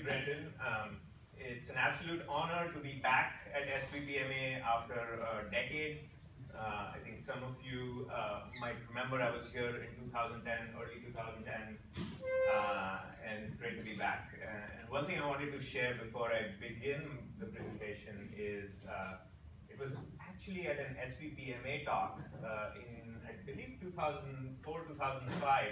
Brendan. It's an absolute honor to be back at SVPMA after a decade. I think some of you might remember I was here in 2010, early 2010, and it's great to be back. And one thing I wanted to share before I begin the presentation is it was actually at an SVPMA talk in, I believe, 2004, 2005,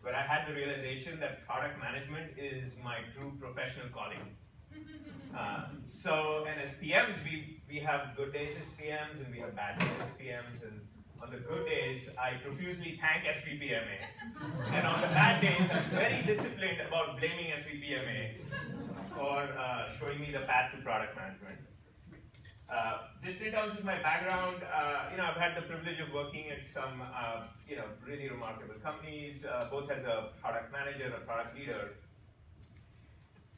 where I had the realization that product management is my true professional calling. And as PMs, we have good days as PMs and we have bad days as PMs. And on the good days, I profusely thank SVPMA. And on the bad days, I'm very disciplined about blaming SVPMA for showing me the path to product management. Just in terms of my background, I've had the privilege of working at some, really remarkable companies, both as a product manager, a product leader.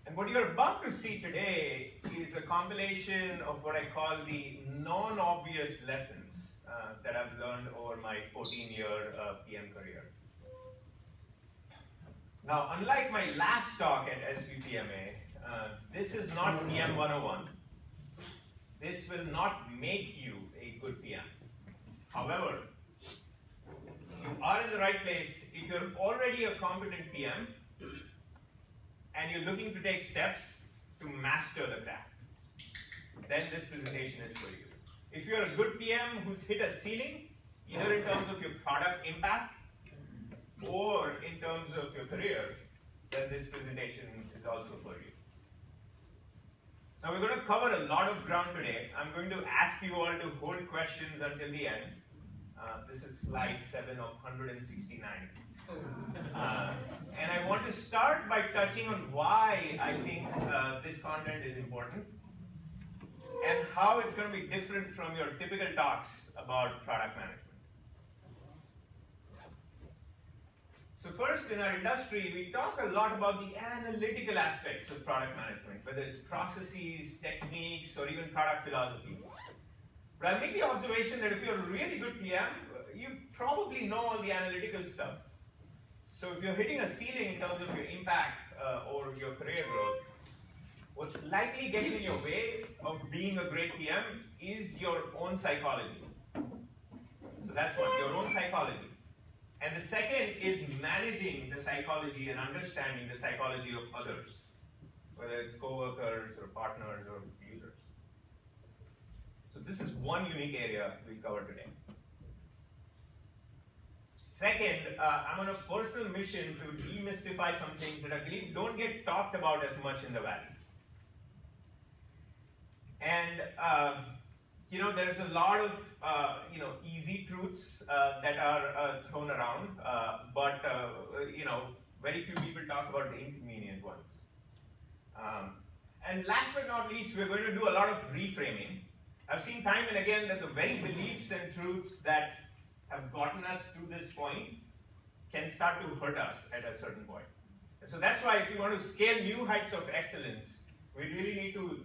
And what you're about to see today is a compilation of what I call the non-obvious lessons that I've learned over my 14-year PM career. Now, unlike my last talk at SVPMA, this is not PM 101. This will not make you a good PM. However, you are in the right place if you're already a competent PM and you're looking to take steps to master the craft. Then this presentation is for you. If you're a good PM who's hit a ceiling, either in terms of your product impact or in terms of your career, then this presentation is also for you. Now we're going to cover a lot of ground today. I'm going to ask you all to hold questions until the end. This is slide 7 of 169. And I want to start by touching on why I think this content is important and how it's going to be different from your typical talks about product management. So first, in our industry, we talk a lot about the analytical aspects of product management, whether it's processes, techniques, or even product philosophy. But I'll make the observation that if you're a really good PM, you probably know all the analytical stuff. So if you're hitting a ceiling in terms of your impact or your career growth, what's likely getting in your way of being a great PM is your own psychology. So that's one, your own psychology. And the second is managing the psychology and understanding the psychology of others, whether it's coworkers or partners or users. So this is one unique area we'll cover today. Second, I'm on a personal mission to demystify some things that I believe don't get talked about as much in the Valley. And there's a lot of easy truths that are thrown around, but very few people talk about the inconvenient ones. And last but not least, we're going to do a lot of reframing. I've seen time and again that the very beliefs and truths that have gotten us to this point can start to hurt us at a certain point. And so that's why if we want to scale new heights of excellence, we really need to,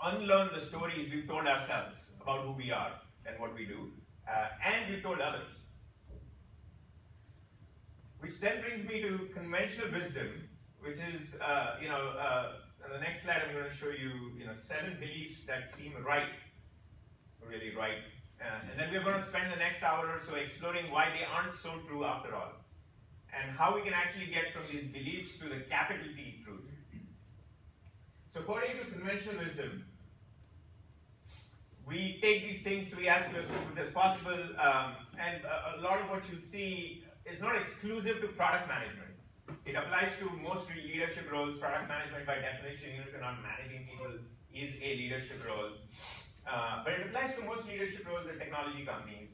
unlearn the stories we've told ourselves about who we are and what we do, and we've told others. Which then brings me to conventional wisdom, which is, on the next slide I'm going to show you, 7 beliefs that seem right, really right. And then we're going to spend the next hour or so exploring why they aren't so true after all, and how we can actually get from these beliefs to the capital T truth. So according to conventional wisdom, we take these things to be as close to truth as possible, and a lot of what you'll see is not exclusive to product management. It applies to most leadership roles. Product management, by definition, even if you're not managing people, is a leadership role. But it applies to most leadership roles at technology companies.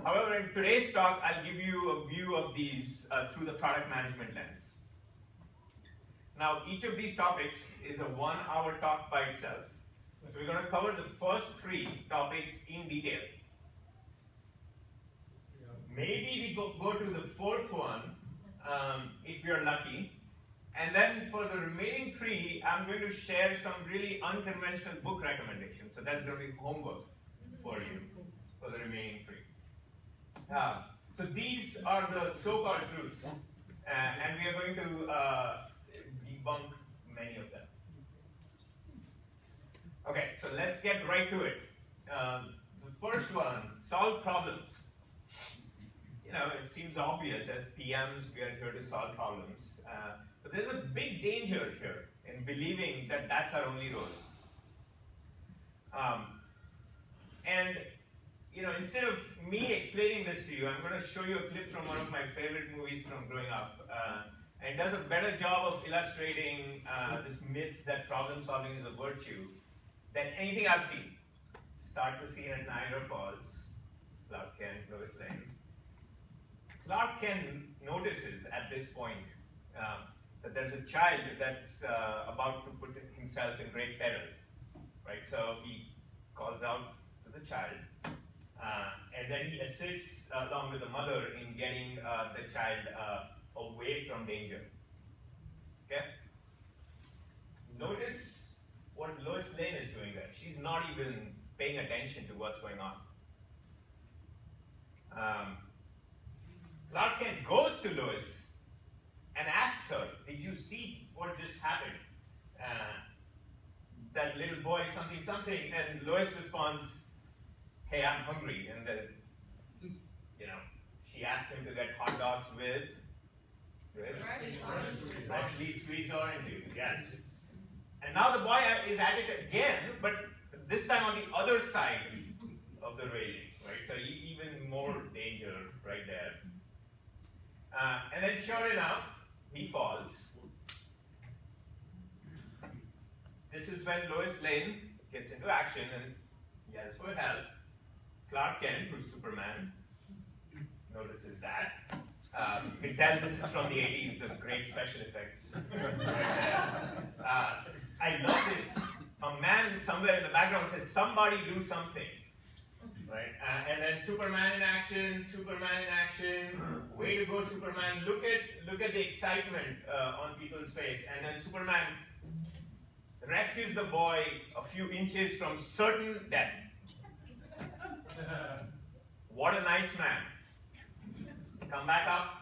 However, in today's talk, I'll give you a view of these through the product management lens. Now, each of these topics is a 1-hour talk by itself. So we're going to cover the first 3 topics in detail. Maybe we go to the 4th one, if we are lucky. And then for the remaining 3, I'm going to share some really unconventional book recommendations. So that's going to be homework for you for the remaining 3. So these are the so-called truths. And we are going to debunk So let's get right to it. The first one, solve problems. You know, it seems obvious as PMs, we are here to solve problems. But there's a big danger here in believing that that's our only role. And you know, instead of me explaining this to you, I'm going to show you a clip from one of my favorite movies from growing up. And it does a better job of illustrating this myth that problem solving is a virtue than anything I've seen. Start the scene at Niagara Falls. Clark Kent, Lois Lane. Clark Kent notices at this point that there's a child that's about to put himself in great peril. Right? So he calls out to the child. And then he assists along with the mother in getting the child away from danger. Okay? Notice what Lois Lane is doing there. She's not even paying attention to what's going on. Clark Kent goes to Lois and asks her, "Did you see what just happened? That little boy, something, something." And Lois responds, "Hey, I'm hungry." And then, you know, she asks him to get hot dogs with freshly squeezed orange juice. Yes. And now the boy is at it again, but this time on the other side of the railing, right? So even more danger right there. And then, sure enough, he falls. This is when Lois Lane gets into action and yells for help. Clark Kent, who's Superman, notices that. You can tell this is from the 80s, the great special effects. Right there. I love this. A man somewhere in the background says, "Somebody do something." Right? And then Superman in action, way to go, Superman. Look at the excitement on people's face. And then Superman rescues the boy a few inches from certain death. What a nice man. Come back up.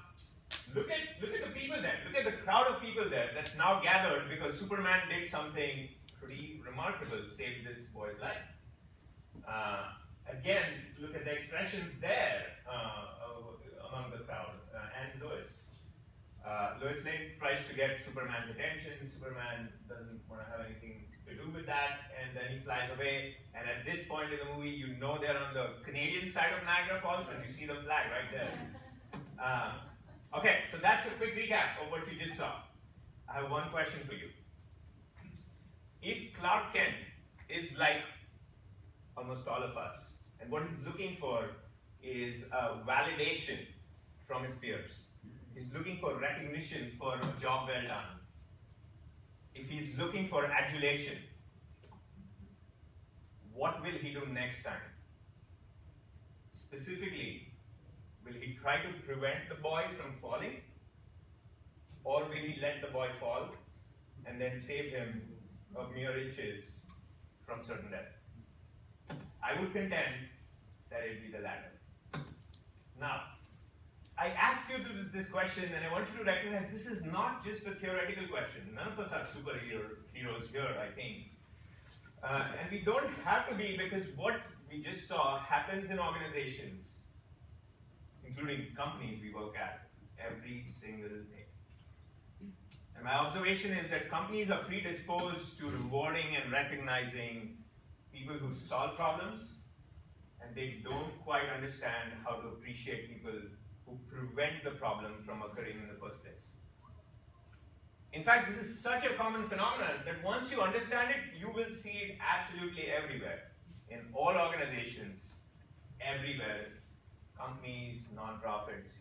Look at the people there. Look at the crowd of people there that's now gathered because Superman did something pretty remarkable, saved this boy's life. Again, look at the expressions there among the crowd and Lois. Lois Lane tries to get Superman's attention. Superman doesn't want to have anything to do with that, and then he flies away. And at this point in the movie, you know they're on the Canadian side of Niagara Falls because you see the flag right there. Okay, so that's a quick recap of what you just saw. I have one question for you. If Clark Kent is like almost all of us, and what he's looking for is validation from his peers. He's looking for recognition for a job well done. If he's looking for adulation, what will he do next time? Specifically, will he try to prevent the boy from falling? Or will he let the boy fall and then save him of mere inches from certain death? I would contend that it will be the latter. Now, I ask you this question, and I want you to recognize this is not just a theoretical question. None of us are superheroes here, I think. And we don't have to be, because what we just saw happens in organizations, including companies we work at, every single day. And my observation is that companies are predisposed to rewarding and recognizing people who solve problems, and they don't quite understand how to appreciate people who prevent the problem from occurring in the first place. In fact, this is such a common phenomenon that once you understand it, you will see it absolutely everywhere. In all organizations, everywhere, companies, non-profits,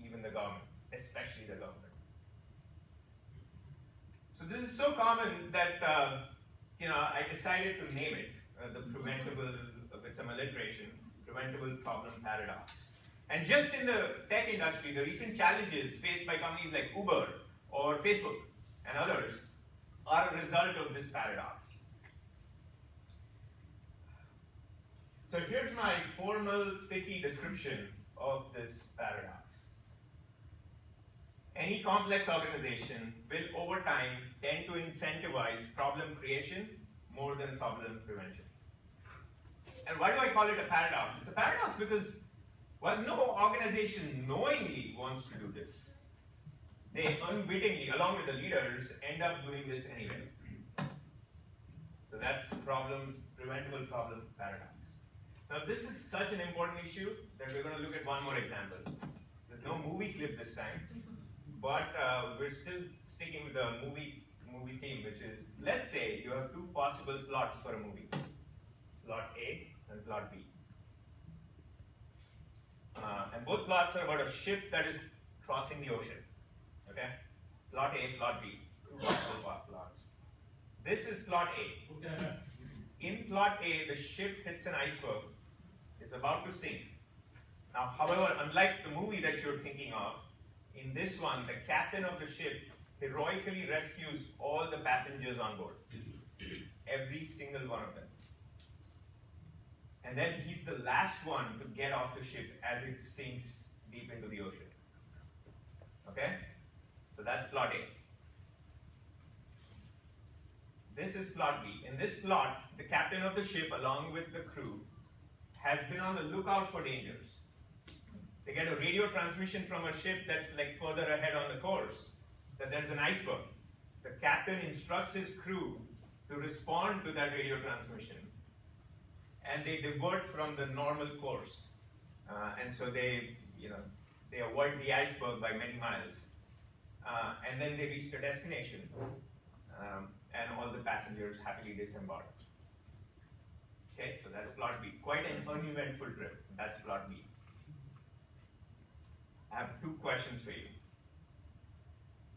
even the government, especially the government. So this is so common that I decided to name it the preventable, with some alliteration, preventable problem paradox. And just in the tech industry, the recent challenges faced by companies like Uber or Facebook and others are a result of this paradox. So here's my formal, pithy description of this paradox. Any complex organization will, over time, tend to incentivize problem creation more than problem prevention. And why do I call it a paradox? It's a paradox because, well, no organization knowingly wants to do this. They unwittingly, along with the leaders, end up doing this anyway. So that's the preventable problem paradox. Now this is such an important issue that we're going to look at one more example. There's no movie clip this time, but we're still sticking with the movie theme, which is, let's say you have two possible plots for a movie. Plot A and plot B. And both plots are about a ship that is crossing the ocean. Okay? Plot A, plot B. Two possible plots. This is plot A. In plot A, the ship hits an iceberg, is about to sink. Now, however, unlike the movie that you're thinking of, in this one, the captain of the ship heroically rescues all the passengers on board. Every single one of them. And then he's the last one to get off the ship as it sinks deep into the ocean. Okay? So that's plot A. This is plot B. In this plot, the captain of the ship, along with the crew, has been on the lookout for dangers. They get a radio transmission from a ship that's like further ahead on the course, that there's an iceberg. The captain instructs his crew to respond to that radio transmission, and they divert from the normal course. And so they avoid the iceberg by many miles. And then they reach their destination, and all the passengers happily disembark. Okay, so that's plot B. Quite an uneventful trip. That's plot B. I have two questions for you.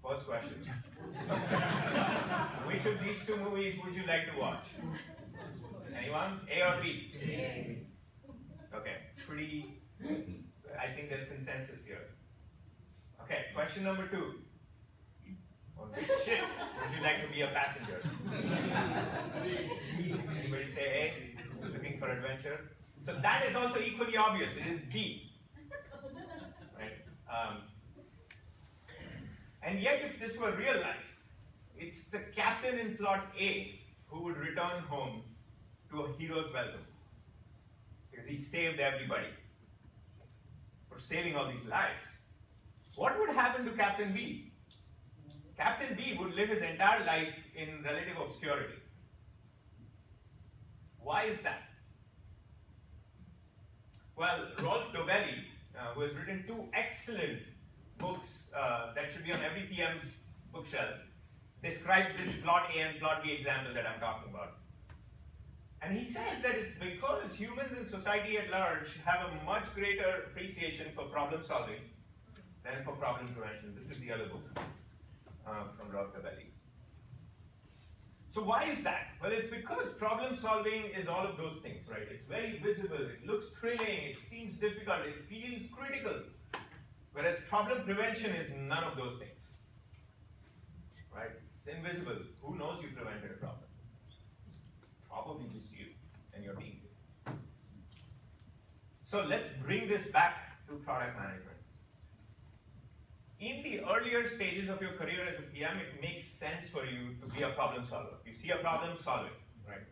First question. Which of these two movies would you like to watch? Anyone? A or B? A. Okay, I think there's consensus here. Okay, question number 2. On which ship would you like to be a passenger? Anybody say A? Looking for adventure? So that is also equally obvious. It is B. Right? And yet, if this were real life, it's the captain in plot A who would return home to a hero's welcome. Because he saved everybody for saving all these lives. What would happen to Captain B? Captain B would live his entire life in relative obscurity. Why is that? Well, Rolf Dobelli, who has written 2 excellent books that should be on every PM's bookshelf, describes this plot A and plot B example that I'm talking about. And he says that it's because humans in society at large have a much greater appreciation for problem solving than for problem prevention. This is the other book from Rolf Dobelli. So why is that? Well, it's because problem solving is all of those things, right? It's very visible, it looks thrilling, it seems difficult, it feels critical. Whereas problem prevention is none of those things, right? It's invisible. Who knows you prevented a problem? Probably just you and your team. So let's bring this back to product management. In the earlier stages of your career as a PM, it makes sense for you to be a problem solver. You see a problem, solve it, right?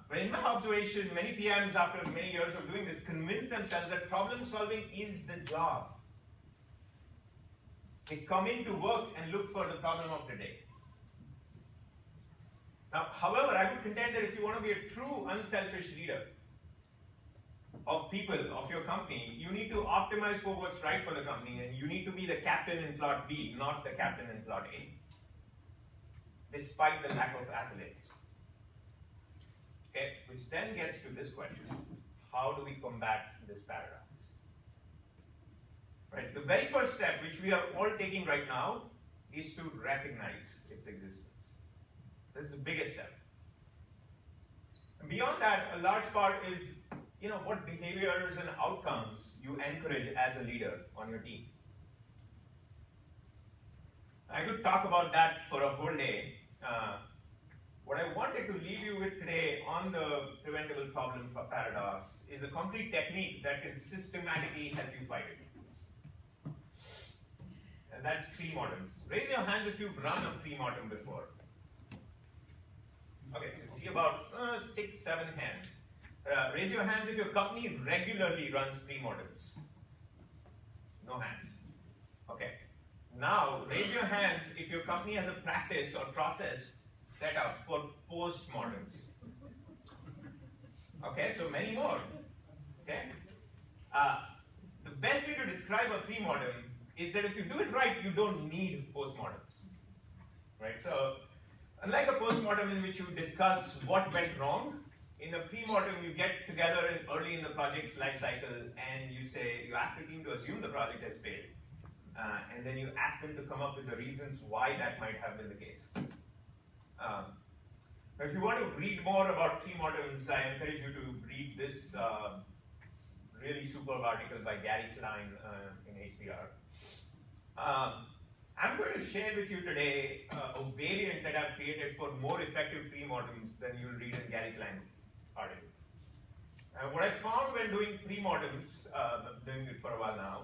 But in my observation, many PMs, after many years of doing this, convince themselves that problem solving is the job. They come in to work and look for the problem of the day. Now, however, I would contend that if you want to be a true unselfish leader of people, of your company, you need to optimize for what's right for the company, and you need to be the captain in plot B, not the captain in plot A, despite the lack of accolades. Okay, which then gets to this question: how do we combat this paradox? Right, the very first step, which we are all taking right now, is to recognize its existence. This is the biggest step. And beyond that, a large part is, what behaviors and outcomes you encourage as a leader on your team. I could talk about that for a whole day. What I wanted to leave you with today on the preventable problem paradox is a concrete technique that can systematically help you fight it. And that's pre-mortems. Raise your hands if you've run a pre-mortem before. Okay, so see about 6, 7 hands. Raise your hands if your company regularly runs pre-mortems. No hands. Okay. Now, raise your hands if your company has a practice or process set up for post-mortems. Okay, so many more. Okay. The best way to describe a pre-mortem is that if you do it right, you don't need post-mortems. Right? So, unlike a post-mortem in which you discuss what went wrong, in a pre-mortem you get together early in the project's life cycle and you ask the team to assume the project has failed. And then you ask them to come up with the reasons why that might have been the case. If you want to read more about pre-mortems, I encourage you to read this really superb article by Gary Klein in HBR. I'm going to share with you today a variant that I've created for more effective pre-mortems than you'll read in Gary Klein's article. What I found when doing pre-mortems, doing it for a while now,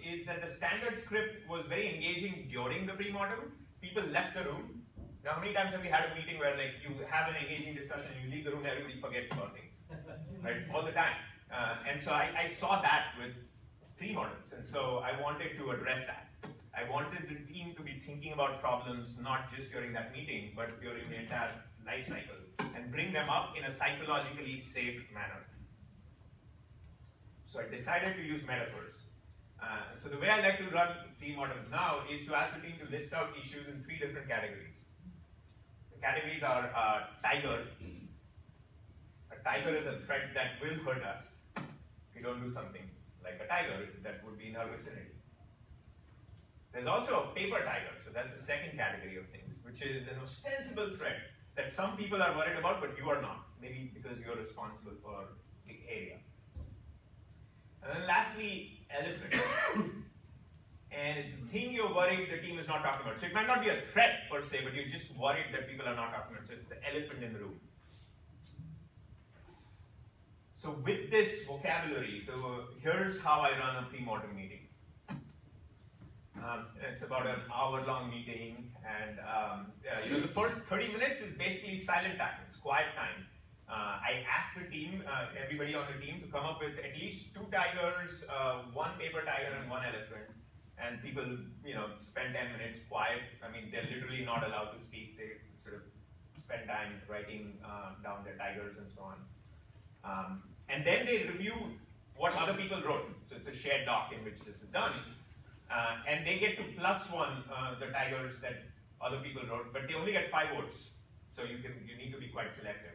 is that the standard script was very engaging during the pre-mortem. People left the room. Now, how many times have we had a meeting where like you have an engaging discussion and you leave the room and everybody forgets about things, right? All the time. And so I saw that with pre-mortems, and so I wanted to address that. I wanted the team to be thinking about problems not just during that meeting, but during the entire life cycle, and bring them up in a psychologically safe manner. So I decided to use metaphors. So the way I like to run pre-mortems now is to ask the team to list out issues in 3 different categories. The categories are tiger. A tiger is a threat that will hurt us if we don't do something like a tiger that would be in our vicinity. There's also a paper tiger, so that's the second category of things, which is an ostensible threat that some people are worried about, but you are not, maybe because you're responsible for the area. And then lastly, elephant. And it's the thing you're worried the team is not talking about. So it might not be a threat per se, but you're just worried that people are not talking about it. So it's the elephant in the room. So with this vocabulary, here's how I run a pre-mortem meeting. It's about an hour-long meeting, and the first 30 minutes is basically silent time. It's quiet time. I ask the team, everybody on the team, to come up with at least 2 tigers, 1 paper tiger, and 1 elephant. And people, spend 10 minutes quiet. I mean, they're literally not allowed to speak. They sort of spend time writing down their tigers and so on. And then they review what other people wrote. So it's a shared doc in which this is done. And they get to +1 the tigers that other people wrote, but they only get 5 votes. So you need to be quite selective.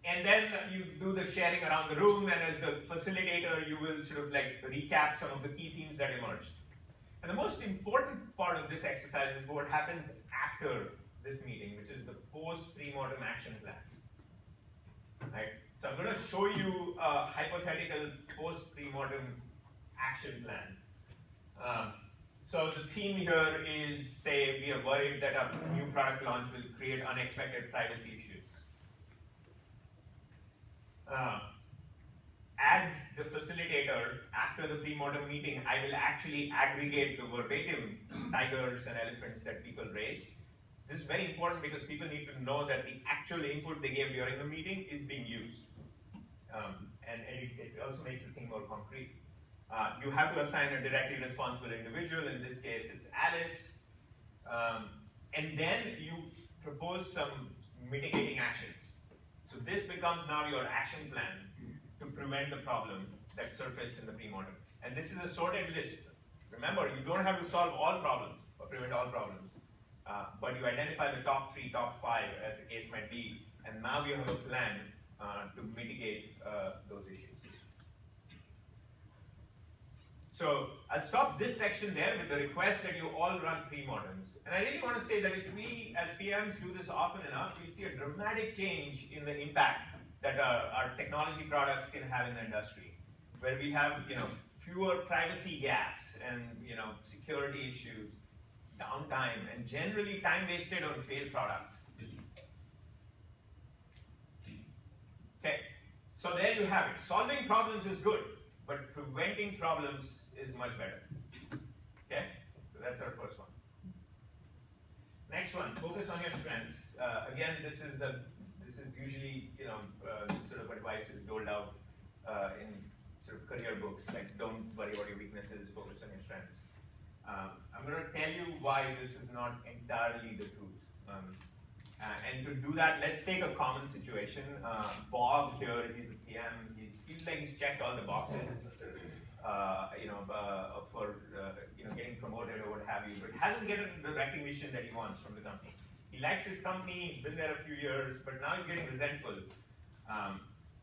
And then you do the sharing around the room, and as the facilitator, you will sort of like recap some of the key themes that emerged. And the most important part of this exercise is what happens after this meeting, which is the post-pre-mortem action plan. Right? So I'm going to show you a hypothetical post-pre-mortem action plan. So the theme here is, say, we are worried that our new product launch will create unexpected privacy issues. As the facilitator, after the pre-mortem meeting, I will actually aggregate the verbatim tigers and elephants that people raised. This is very important because people need to know that the actual input they gave during the meeting is being used. And it also makes the thing more concrete. You have to assign a directly responsible individual. In this case, it's Alice. And then you propose some mitigating actions. So this becomes now your action plan to prevent the problem that surfaced in the pre-mortem. And this is a sorted list. Remember, you don't have to solve all problems or prevent all problems. But you identify the top 3, top 5, as the case might be. And now you have a plan to mitigate those issues. So I'll stop this section there with the request that you all run pre-mortems. And I really want to say that if we, as PMs, do this often enough, we'll see a dramatic change in the impact that our technology products can have in the industry, where we have fewer privacy gaps and security issues, downtime, and generally time wasted on failed products. Okay, so there you have it. Solving problems is good, but preventing problems is much better. Okay, so that's our first one. Next next one, focus on your strengths. Again, this is usually sort of advice is doled out in sort of career books, like don't worry about your weaknesses, focus on your strengths. I'm going to tell you why this is not entirely the truth. And to do that, let's take a common situation. Bob here, he's a PM. He feels like he's checked all the boxes, for getting promoted or what have you, but hasn't gotten the recognition that he wants from the company. He likes his company. He's been there a few years, but now he's getting resentful.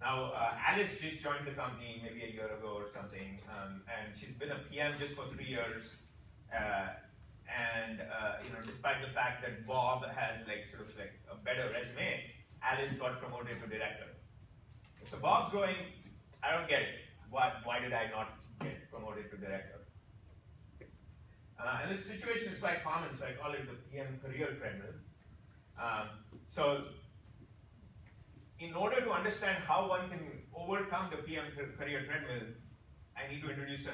Now, Alice just joined the company maybe a year ago or something, and she's been a PM just for 3 years. Despite the fact that Bob has a better resume, Alice got promoted to director. So Bob's going, I don't get it. Why did I not get promoted to director? And this situation is quite common, so I call it the PM career treadmill. So in order to understand how one can overcome the PM career treadmill, I need to introduce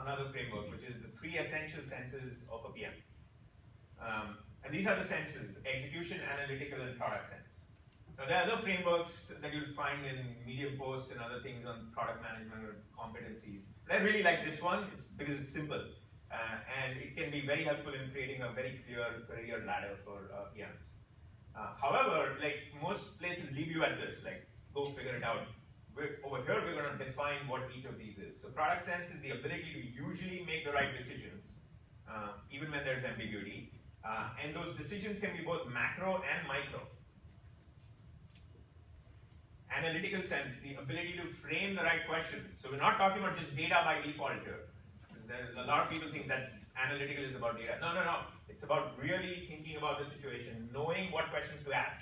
another framework, which is the 3 essential senses of a PM. And these are the senses: execution, analytical, and product sense. Now, there are other frameworks that you'll find in Medium posts and other things on product management or competencies. But I really like this one because it's simple. And it can be very helpful in creating a very clear career ladder for PMs. However, like most places leave you at this, like go figure it out. Over here, we're going to define what each of these is. So product sense is the ability to usually make the right decisions, even when there's ambiguity. And those decisions can be both macro and micro. Analytical sense, the ability to frame the right questions. So we're not talking about just data by default here. A lot of people think that analytical is about data. No. It's about really thinking about the situation, knowing what questions to ask.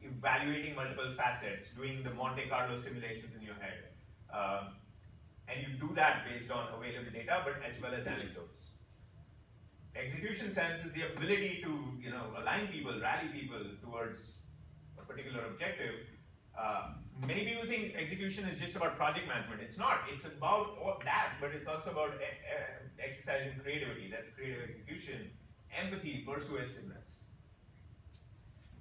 Evaluating multiple facets, doing the Monte Carlo simulations in your head. And you do that based on available data, but as well as anecdotes. Execution sense is the ability to align people, rally people towards a particular objective. Many people think execution is just about project management. It's not. It's about all that, but it's also about exercising creativity. That's creative execution, empathy, persuasiveness.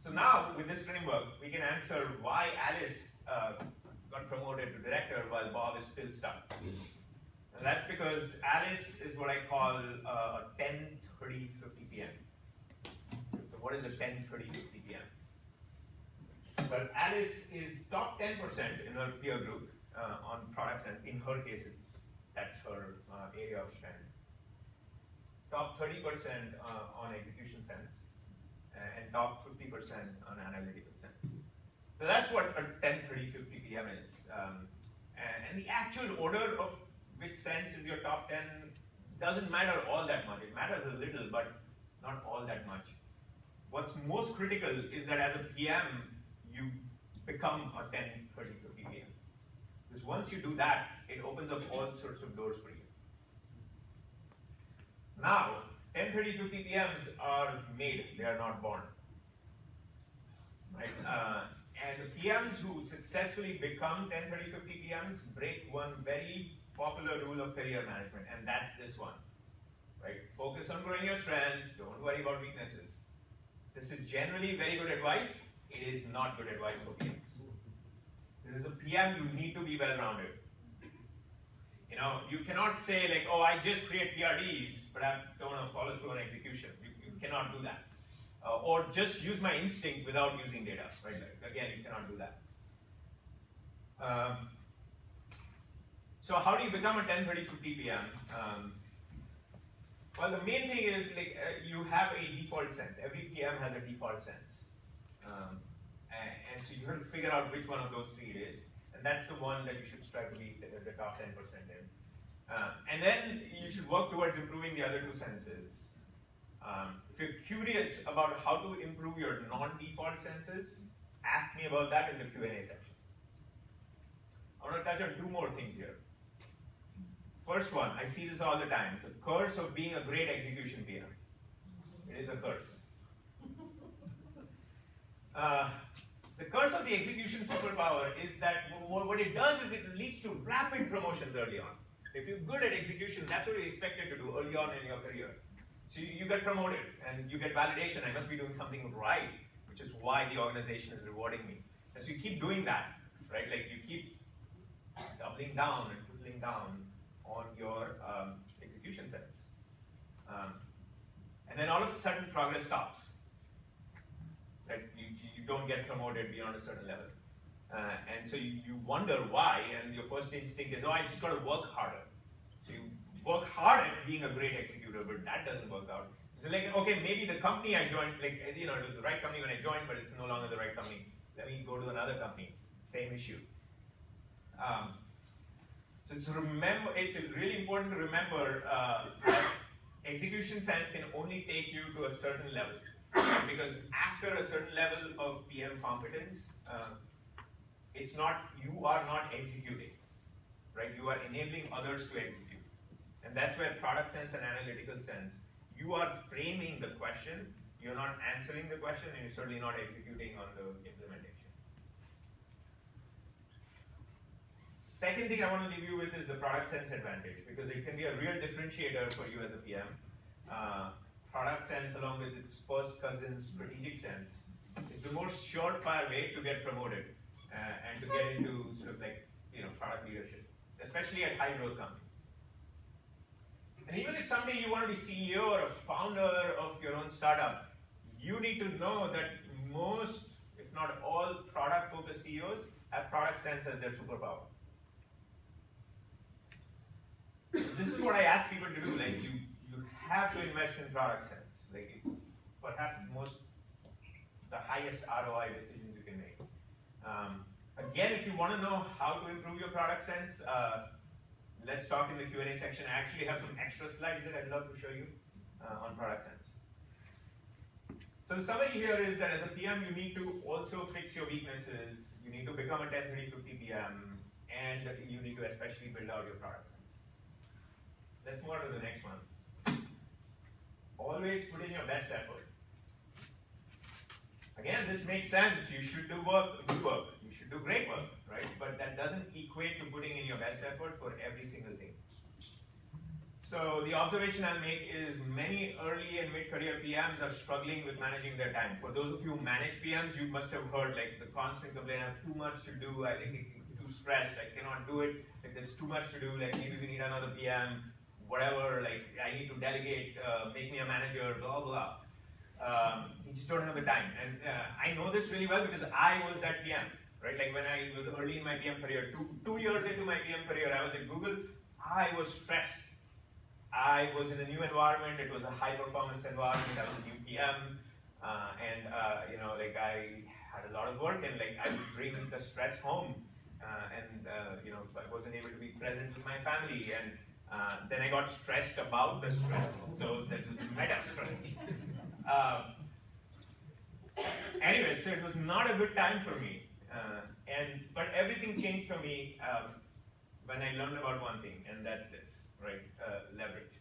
So now, with this framework, we can answer why Alice got promoted to director while Bob is still stuck. And that's because Alice is what I call a 10, 30, 50 PM. So what is a 10, 30, 50 PM? Well, Alice is top 10% in her peer group on product sense. In her case, that's her area of strength. Top 30% on execution sense, and top 50% on analytical sense. So that's what a 10, 30, 50 PM is. And the actual order of which sense is your top 10 doesn't matter all that much. It matters a little, but not all that much. What's most critical is that as a PM, you become a 10, 30, 50 PM. Because once you do that, it opens up all sorts of doors for you. Now, 10, 30, 50 PMs are made, they are not born. Right? And the PMs who successfully become 10, 30, 50 PMs break one very popular rule of career management, and that's this one. Right? Focus on growing your strengths, don't worry about weaknesses. This is generally very good advice. It is not good advice for PMs. This is a PM, you need to be well-rounded. You cannot say like, oh, I just create PRDs, but I don't want to follow through on execution. You cannot do that. Or just use my instinct without using data. Right? Like, again, you cannot do that. So how do you become a 10, 30, 50 PM? Well, the main thing is like you have a default sense. Every PM has a default sense. And so you have to figure out which one of those 3 it is. And that's the one that you should strive to be the top 10% in. And then you should work towards improving the other 2 senses. If you're curious about how to improve your non-default senses, ask me about that in the Q&A section. I want to touch on 2 more things here. First one, I see this all the time, the curse of being a great execution PM. It is a curse. The curse of the execution superpower is that what it does is it leads to rapid promotions early on. If you're good at execution, that's what you're expected to do early on in your career. So you get promoted and you get validation. I must be doing something right, which is why the organization is rewarding me. And so you keep doing that, right? Like you keep doubling down and tripling down on your execution sense. And then all of a sudden progress stops. Right? You don't get promoted beyond a certain level. And so you wonder why, and your first instinct is, oh, I just got to work harder. So you work hard at being a great executor, but that doesn't work out. So like, okay, maybe the company I joined, like, it was the right company when I joined, but it's no longer the right company. Let me go to another company. Same issue. So it's really important to remember that execution sense can only take you to a certain level. Because after a certain level of PM competence, you are not executing, right? You are enabling others to execute. And that's where product sense and analytical sense, you are framing the question, you're not answering the question, and you're certainly not executing on the implementation. Second thing I want to leave you with is the product sense advantage, because it can be a real differentiator for you as a PM. Product sense, along with its first cousin, strategic sense, is the most surefire way to get promoted and to get into sort of like product leadership, especially at high growth companies. And even if someday you want to be CEO or a founder of your own startup, you need to know that most, if not all, product-focused CEOs have product sense as their superpower. This is what I ask people to do. Like you have to invest in product sense. Like it's perhaps the highest ROI decisions you can make. Again, if you want to know how to improve your product sense, let's talk in the Q&A section. I actually have some extra slides that I'd love to show you on product sense. So the summary here is that as a PM, you need to also fix your weaknesses. You need to become a 10, 30, 50 PM, and you need to especially build out your product sense. Let's move on to the next one. Always put in your best effort. Again, this makes sense. You should do work. You should do great work, right? But that doesn't equate to putting in your best effort for every single thing. So the observation I'll make is many early and mid-career PMs are struggling with managing their time. For those of you who manage PMs, you must have heard like the constant complaint, I have too much to do, I think I'm too stressed, I cannot do it, like there's too much to do, like maybe we need another PM, whatever, like I need to delegate, make me a manager, blah, blah. You just don't have the time. And I know this really well because I was that PM, right? Like when I was early in my PM career, two years into my PM career, I was at Google, I was stressed. I was in a new environment, it was a high performance environment, I was a new PM, like I had a lot of work and like I would bring the stress home I wasn't able to be present with my family and then I got stressed about the stress, so that was meta stress. Anyway, so it was not a good time for me, but everything changed for me when I learned about one thing, and that's this, right? Leverage.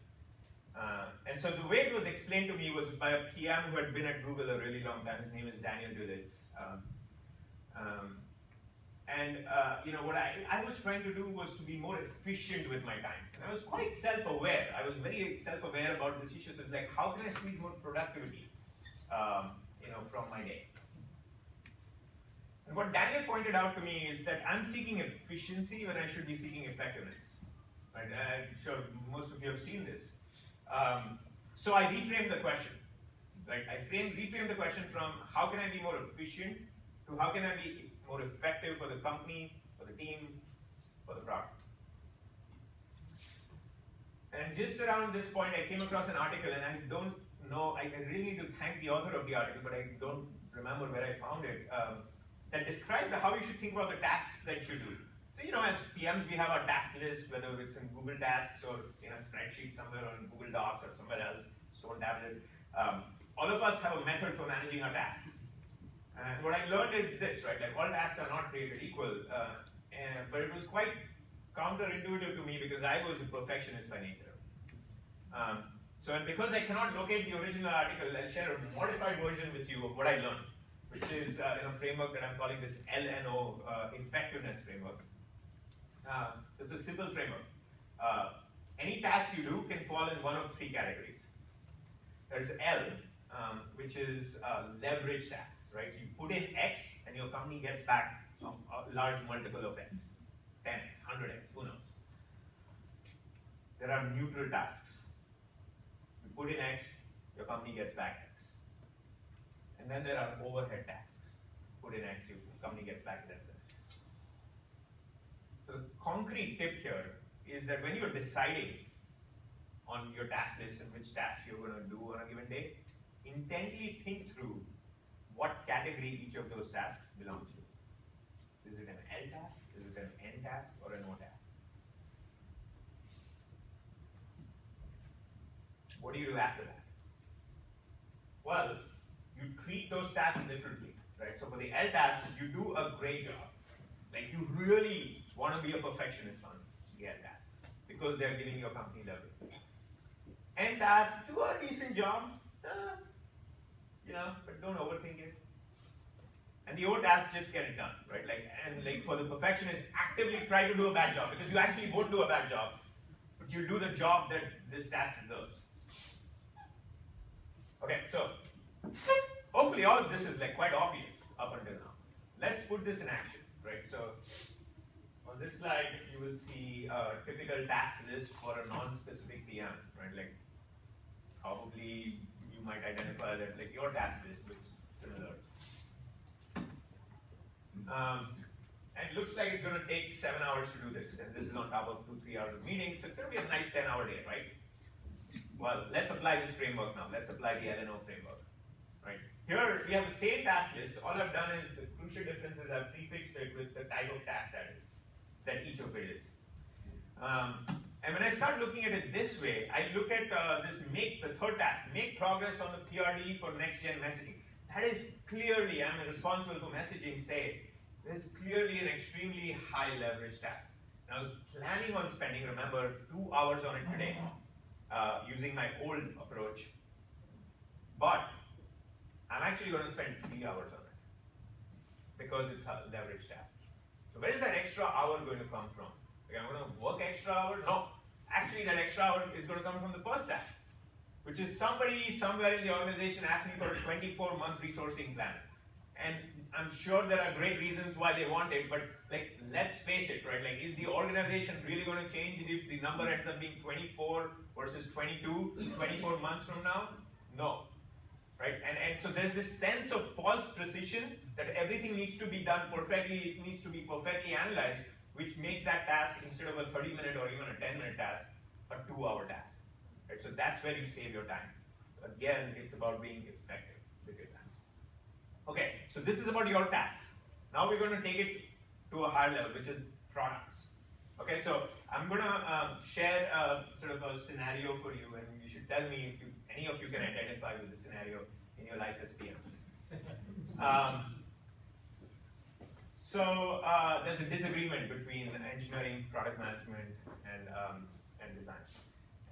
And so the way it was explained to me was by a PM who had been at Google a really long time. His name is Daniel Dulitz. What I was trying to do was to be more efficient with my time. And I was quite self-aware. I was very self-aware about this issue. So it's like, how can I squeeze more productivity, from my day? And what Daniel pointed out to me is that I'm seeking efficiency when I should be seeking effectiveness. Right? I'm sure most of you have seen this. So I reframed the question. Right? I reframed the question from how can I be more efficient to how can I be more effective for the company, for the team, for the product. And just around this point, I came across an article, and I don't know, I really need to thank the author of the article, but I don't remember where I found it, that described how you should think about the tasks that you do. So, as PMs, we have our task list, whether it's in Google Tasks or in a spreadsheet somewhere or in Google Docs or somewhere else, stored tablet. All of us have a method for managing our tasks. And what I learned is this, right? Like all tasks are not created equal, but it was quite counterintuitive to me because I was a perfectionist by nature. And because I cannot locate the original article, I'll share a modified version with you of what I learned, which is in a framework that I'm calling this LNO, effectiveness framework. It's a simple framework. Any task you do can fall in one of three categories. There's L, which is leverage tasks, right? You put in X and your company gets back a large multiple of X, 10X, 100X, who knows? There are neutral tasks. You put in X, your company gets back X. And then there are overhead tasks. Put in X, your company gets back less than X. So the concrete tip here is that when you're deciding on your task list and which tasks you're going to do on a given day, intently think through what category each of those tasks belongs to. Is it an L task? Is it an N task or an O task? What do you do after that? Well, you treat those tasks differently, right? So for the L tasks, you do a great job. Like you really want to be a perfectionist on the L tasks because they're giving your company leverage. N tasks, do a decent job, but don't overthink it. And the O tasks, just get it done, right? Like for the perfectionist, actively try to do a bad job because you actually won't do a bad job, but you'll do the job that this task deserves. Okay, so hopefully all of this is like quite obvious up until now. Let's put this in action, right? So on this slide, you will see a typical task list for a non-specific PM, right? Like probably you might identify that like your task list looks similar. And it looks like it's going to take 7 hours to do this, and this is on top of 2-3 hours of meetings, so it's going to be a nice 10-hour day, right? Well, let's apply this framework now. Let's apply the LNO framework, right? Here we have the same task list. All I've done is the crucial difference is I've prefixed it with the type of task that each of it is. And when I start looking at it this way, I look at the third task, make progress on the PRD for next-gen messaging. That is clearly, I'm responsible for messaging, say, there's clearly an extremely high leverage task. And I was planning on spending, remember, 2 hours on it today, using my old approach. But I'm actually going to spend 3 hours on it because it's a leverage task. So where is that extra hour going to come from? Like I'm going to work extra hour? No. Actually, that extra hour is going to come from the first task, which is somebody somewhere in the organization asked me for a 24-month resourcing plan. And I'm sure there are great reasons why they want it, but like, let's face it, right? Like, is the organization really going to change if the number ends up being 24 versus 22, 24 months from now? No, right? And so there's this sense of false precision that everything needs to be done perfectly, it needs to be perfectly analyzed, which makes that task, instead of a 30-minute or even a 10-minute task, a 2-hour task, right? So that's where you save your time. Again, it's about being effective with your time. Okay, so this is about your tasks. Now we're going to take it to a higher level, which is products. Okay, so I'm going to share sort of a scenario for you, and you should tell me if any of you can identify with the scenario in your life as PMs. So there's a disagreement between engineering, product management, and design.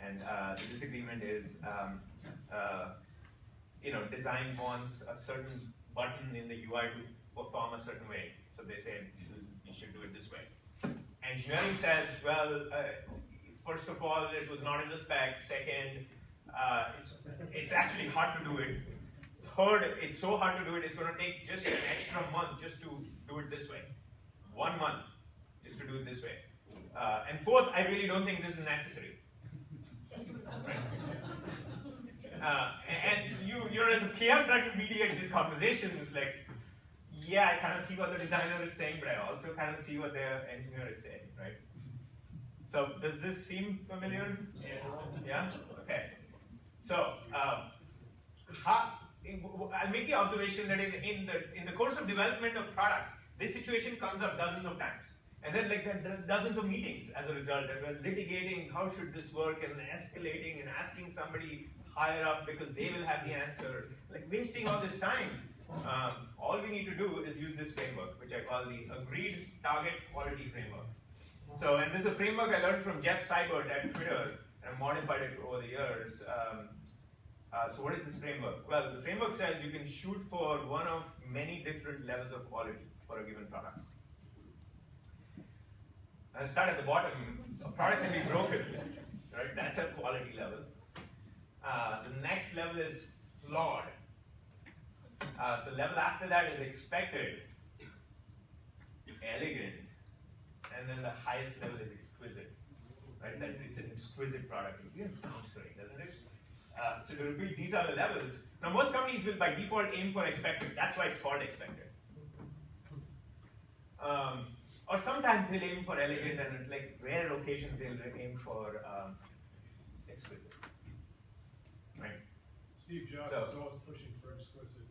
And the disagreement is, design wants a certain button in the UI to perform a certain way. So they say, you should do it this way. Engineering says, well, first of all, it was not in the specs. Second, it's actually hard to do it. Third, it's so hard to do it, it's going to take just an extra month just to do it this way. 1 month just to do it this way. And fourth, I really don't think this is necessary. Right? And you're as a PM trying to mediate this conversation is like, yeah, I kind of see what the designer is saying, but I also kind of see what the engineer is saying, right? So does this seem familiar? Yeah? Okay. So I'll make the observation that in the course of development of products, this situation comes up dozens of times. And then like there are dozens of meetings as a result, and we're litigating how should this work and escalating and asking somebody higher up because they will have the answer, like wasting all this time. All we need to do is use this framework, which I call the Agreed Target Quality Framework. So, and this is a framework I learned from Jeff Seibert at Twitter, and I modified it over the years. So what is this framework? Well, the framework says you can shoot for one of many different levels of quality for a given product. I'll start at the bottom. A product can be broken, right? That's a quality level. The next next level is flawed. The level after that is expected, elegant, and then the highest level is exquisite. Right? It's an exquisite product. It even sounds great, doesn't it? So to repeat, these are the levels. Now most companies will by default aim for expected. That's why it's called expected. Or sometimes they'll aim for elegant, and like rare occasions they'll aim for exquisite. Right? Steve Jobs is always pushing for exquisite.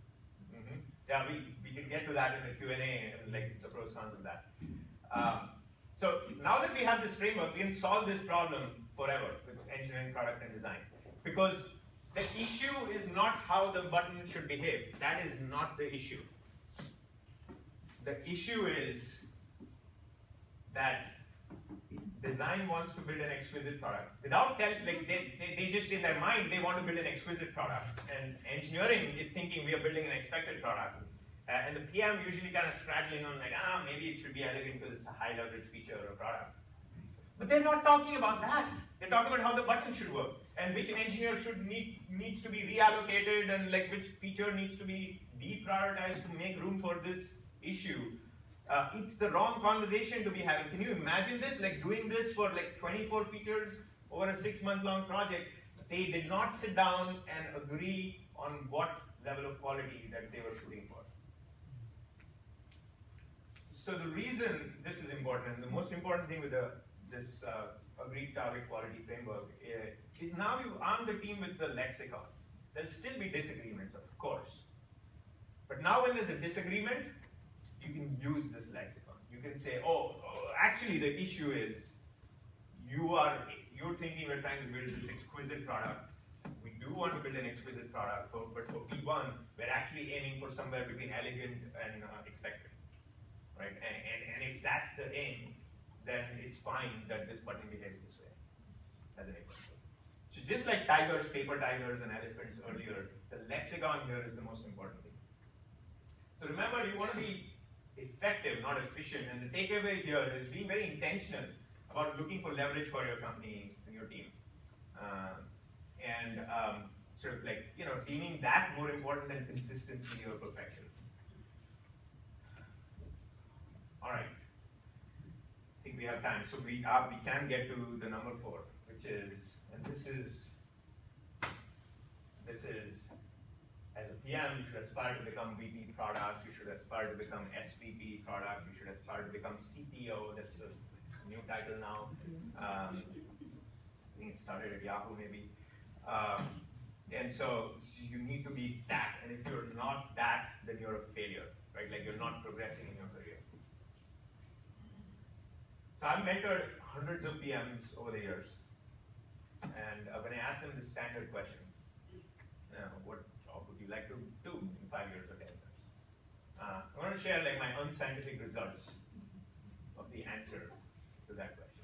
Yeah, we can get to that in the Q&A and like the pros cons of that. So now that we have this framework, we can solve this problem forever with engineering, product, and design. Because the issue is not how the button should behave. That is not the issue. The issue is that design wants to build an exquisite product. Without they just in their mind, they want to build an exquisite product. And engineering is thinking we are building an expected product. And the PM usually kind of straddling on like, maybe it should be elegant because it's a high leverage feature or product. But they're not talking about that. They're talking about how the button should work and which engineer needs to be reallocated and like which feature needs to be deprioritized to make room for this issue. It's the wrong conversation to be having. Can you imagine this? Like doing this for like 24 features over a 6-month-long project. They did not sit down and agree on what level of quality that they were shooting for. So the reason this is important, and the most important thing with this agreed target quality framework is now you arm the team with the lexicon. There'll still be disagreements, of course. But now when there's a disagreement, you can use this lexicon. You can say, actually the issue is you're thinking we're trying to build this exquisite product. We do want to build an exquisite product, but for P1, we're actually aiming for somewhere between elegant and expected. Right? And if that's the aim, then it's fine that this button behaves this way, as an example. So just like tigers, paper tigers, and elephants earlier, the lexicon here is the most important thing. So remember, you want to be effective, not efficient, and the takeaway here is being very intentional about looking for leverage for your company and your team. Sort of like, deeming that more important than consistency or perfection. All right, I think we have time. So we can get to the number 4, which is, and this is, as a PM, you should aspire to become VP product, you should aspire to become SVP product, you should aspire to become CPO, that's the new title now. I think it started at Yahoo maybe. And so you need to be that, and if you're not that, then you're a failure, right? Like you're not progressing in your career. So I've mentored hundreds of PMs over the years, and when I ask them the standard question, what job would you like to do in 5 years or 10 years? I want to share like my unscientific results of the answer to that question.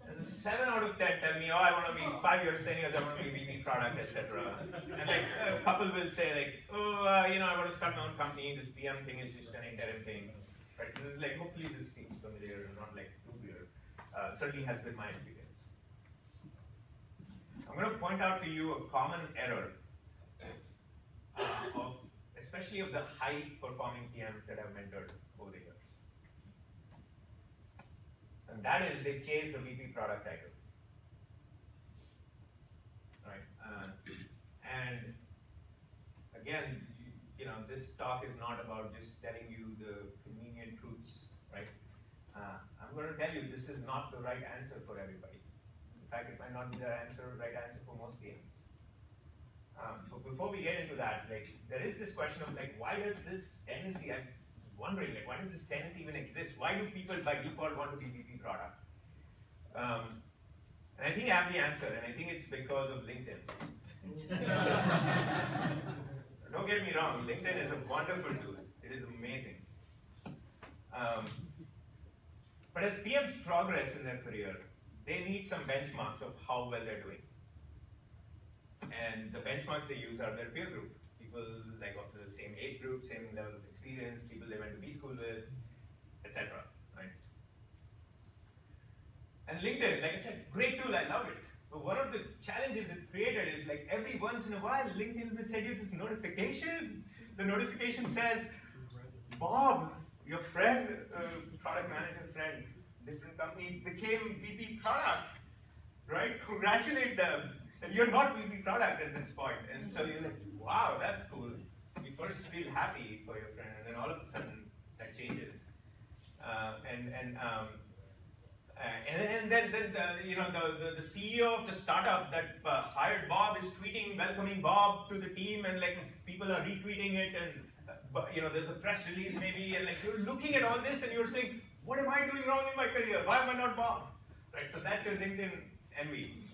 And 7 out of 10 tell me, I want to be 5 years, 10 years, I want to be VP product, etc. And like a couple will say like, I want to start my own company. This PM thing is just an interim thing. Right? Like hopefully this seems familiar and not like too weird. Certainly has been my experience. I'm going to point out to you a common error especially of the high-performing PMs that I've mentored over the years. And that is they chase the VP product title. Right? And again, this talk is not about just telling you the convenient truths, right? I'm going to tell you this is not the right answer for everybody. In fact, it might not be the right answer for most PMs. But before we get into that, like there is this question of like, why does this tendency? I'm wondering, like, why does this tendency even exist? Why do people by default want to be VP product? And I think I have the answer, and I think it's because of LinkedIn. Don't get me wrong, LinkedIn is a wonderful tool. It is amazing. But as PMs progress in their career, they need some benchmarks of how well they're doing. And the benchmarks they use are their peer group. People like of the same age group, same level of experience, people they went to B school with, etc. Right? And LinkedIn, like I said, great tool, I love it. But one of the challenges it's created is like every once in a while, LinkedIn will send you this notification. The notification says, Bob, your friend, product manager friend, different company, became VP product, right? Congratulate them. And you're not VP product at this point. And so you're like, wow, that's cool. You first feel happy for your friend, and then all of a sudden that changes. And then the CEO of the startup that hired Bob is tweeting, welcoming Bob to the team, and like people are retweeting it, and there's a press release maybe, and like you're looking at all this and you're saying, what am I doing wrong in my career? Why am I not Bob? Right. So that's your LinkedIn envy.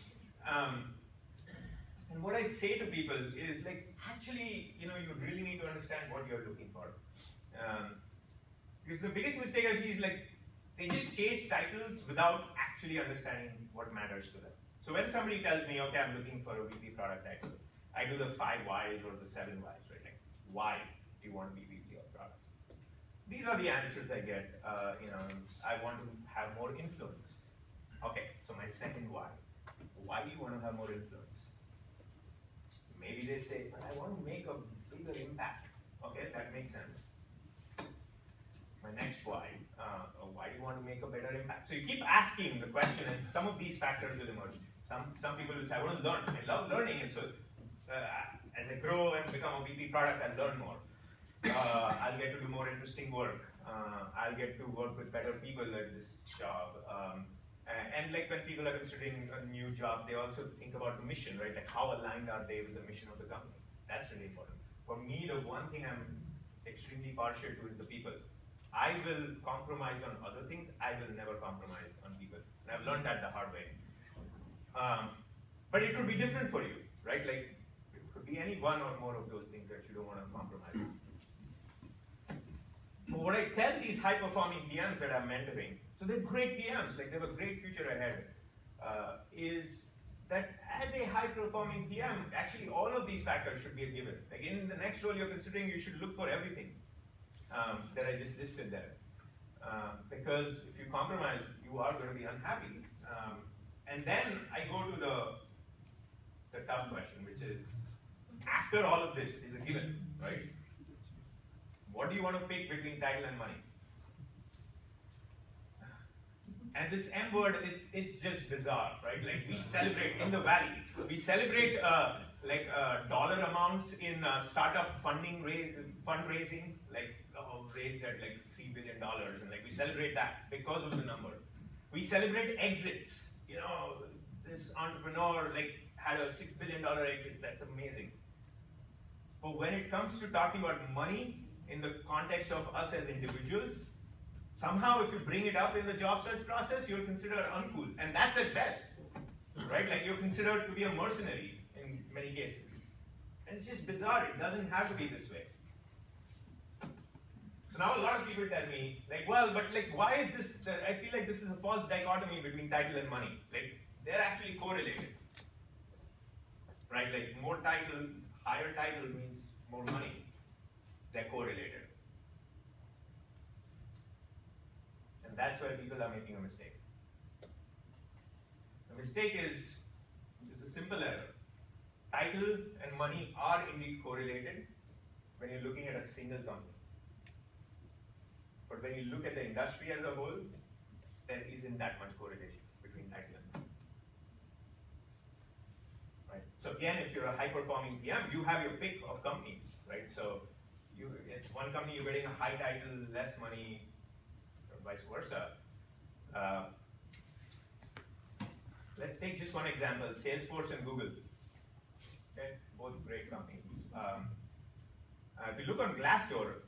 And what I say to people is like, actually, you really need to understand what you're looking for. Because the biggest mistake I see is like, they just chase titles without actually understanding what matters to them. So when somebody tells me, okay, I'm looking for a VP product title, I do the 5 whys or the 7 whys, right? Like, why do you want to be VP of products? These are the answers I get. I want to have more influence. Okay, so my second why. Why do you want to have more influence? Maybe they say, but I want to make a bigger impact. Okay, that makes sense. My next why do you want to make a better impact? So you keep asking the question, and some of these factors will emerge. Some people will say, I want to learn. I love learning, and so as I grow and become a VP product, I'll learn more. I'll get to do more interesting work. I'll get to work with better people at this job. And like when people are considering a new job, they also think about the mission, right? Like how aligned are they with the mission of the company? That's really important. For me, the one thing I'm extremely partial to is the people. I will compromise on other things. I will never compromise on people. And I've learned that the hard way. But it could be different for you, right? Like it could be any one or more of those things that you don't want to compromise on. But what I tell these high-performing PMs that I'm mentoring, so they're great PMs, like they have a great future ahead, is that as a high-performing PM, actually all of these factors should be a given. Like in the next role you're considering, you should look for everything that I just listed there. Because if you compromise, you are going to be unhappy. And then I go to the tough question, which is, after all of this is a given, right? What do you want to pick between title and money? And this M word, it's just bizarre, right? Like we celebrate in the valley, we celebrate dollar amounts in startup fundraising, like raised at like $3 billion, and like we celebrate that because of the number. We celebrate exits. This entrepreneur like had a $6 billion exit. That's amazing. But when it comes to talking about money in the context of us as individuals, somehow if you bring it up in the job search process, you're considered uncool. And that's at best, right? Like you're considered to be a mercenary in many cases. And it's just bizarre. It doesn't have to be this way. So now a lot of people tell me, like, well, but like, why is this, I feel like this is a false dichotomy between title and money. Like, they're actually correlated, right? Like more title, higher title means more money. They're correlated. And that's where people are making a mistake. The mistake is a simple error. Title and money are indeed correlated when you're looking at a single company. But when you look at the industry as a whole, there isn't that much correlation between title and money. Right? So again, if you're a high-performing PM, you have your pick of companies, right? So at one company, you're getting a high title, less money, or vice versa. Let's take just one example, Salesforce and Google. Okay? Both great companies. If you look on Glassdoor,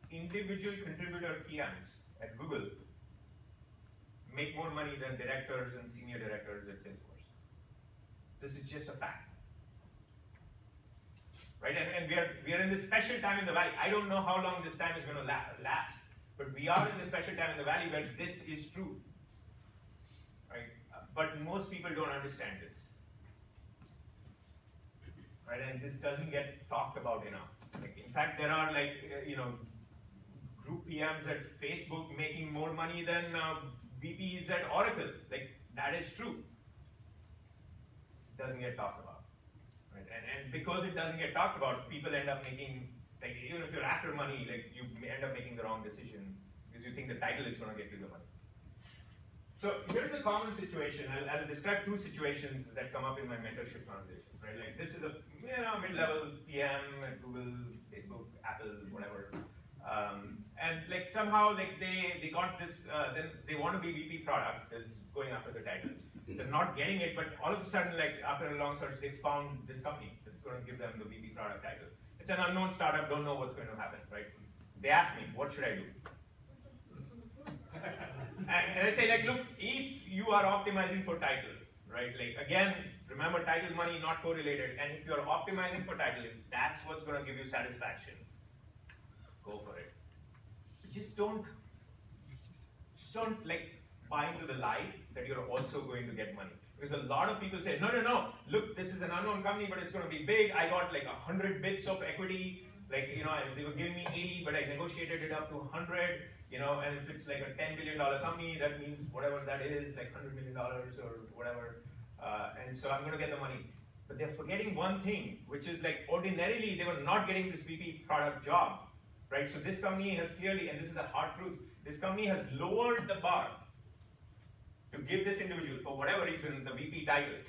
individual contributor PMs at Google make more money than directors and senior directors at Salesforce. This is just a fact. Right? And we are in this special time in the valley. I don't know how long this time is going to last, but we are in this special time in the valley where this is true. Right? But most people don't understand this. Right? And this doesn't get talked about enough. Like, in fact, there are group PMs at Facebook making more money than VPs at Oracle. Like, that is true. doesn't get talked about, right? And because it doesn't get talked about, people end up making, like, even if you're after money, like, you end up making the wrong decision because you think the title is going to get you the money. So here's a common situation. I'll describe two situations that come up in my mentorship conversation, right? Like, this is a mid-level PM at Google, Facebook, Apple, whatever. And like somehow like they got this, then they want to be VP product, is going after the title. They're not getting it, but all of a sudden, like after a long search, they found this company that's going to give them the VP product title. It's an unknown startup, don't know what's going to happen, right? They ask me, what should I do? And I say, like, look, if you are optimizing for title, right? Like, again, remember title money not correlated. And if you are optimizing for title, if that's what's going to give you satisfaction, go for it. Just don't like buy into the lie that you're also going to get money. Because a lot of people say, no, look, this is an unknown company, but it's going to be big. I got like 100 bits of equity. Like, they were giving me 80, but I negotiated it up to 100. And if it's like a $10 billion company, that means whatever that is, like $100 million or whatever. And so I'm going to get the money. But they're forgetting one thing, which is like ordinarily they were not getting this VP product job, right? So this company has clearly, and this is the hard truth, this company has lowered the bar to give this individual, for whatever reason, the VP title.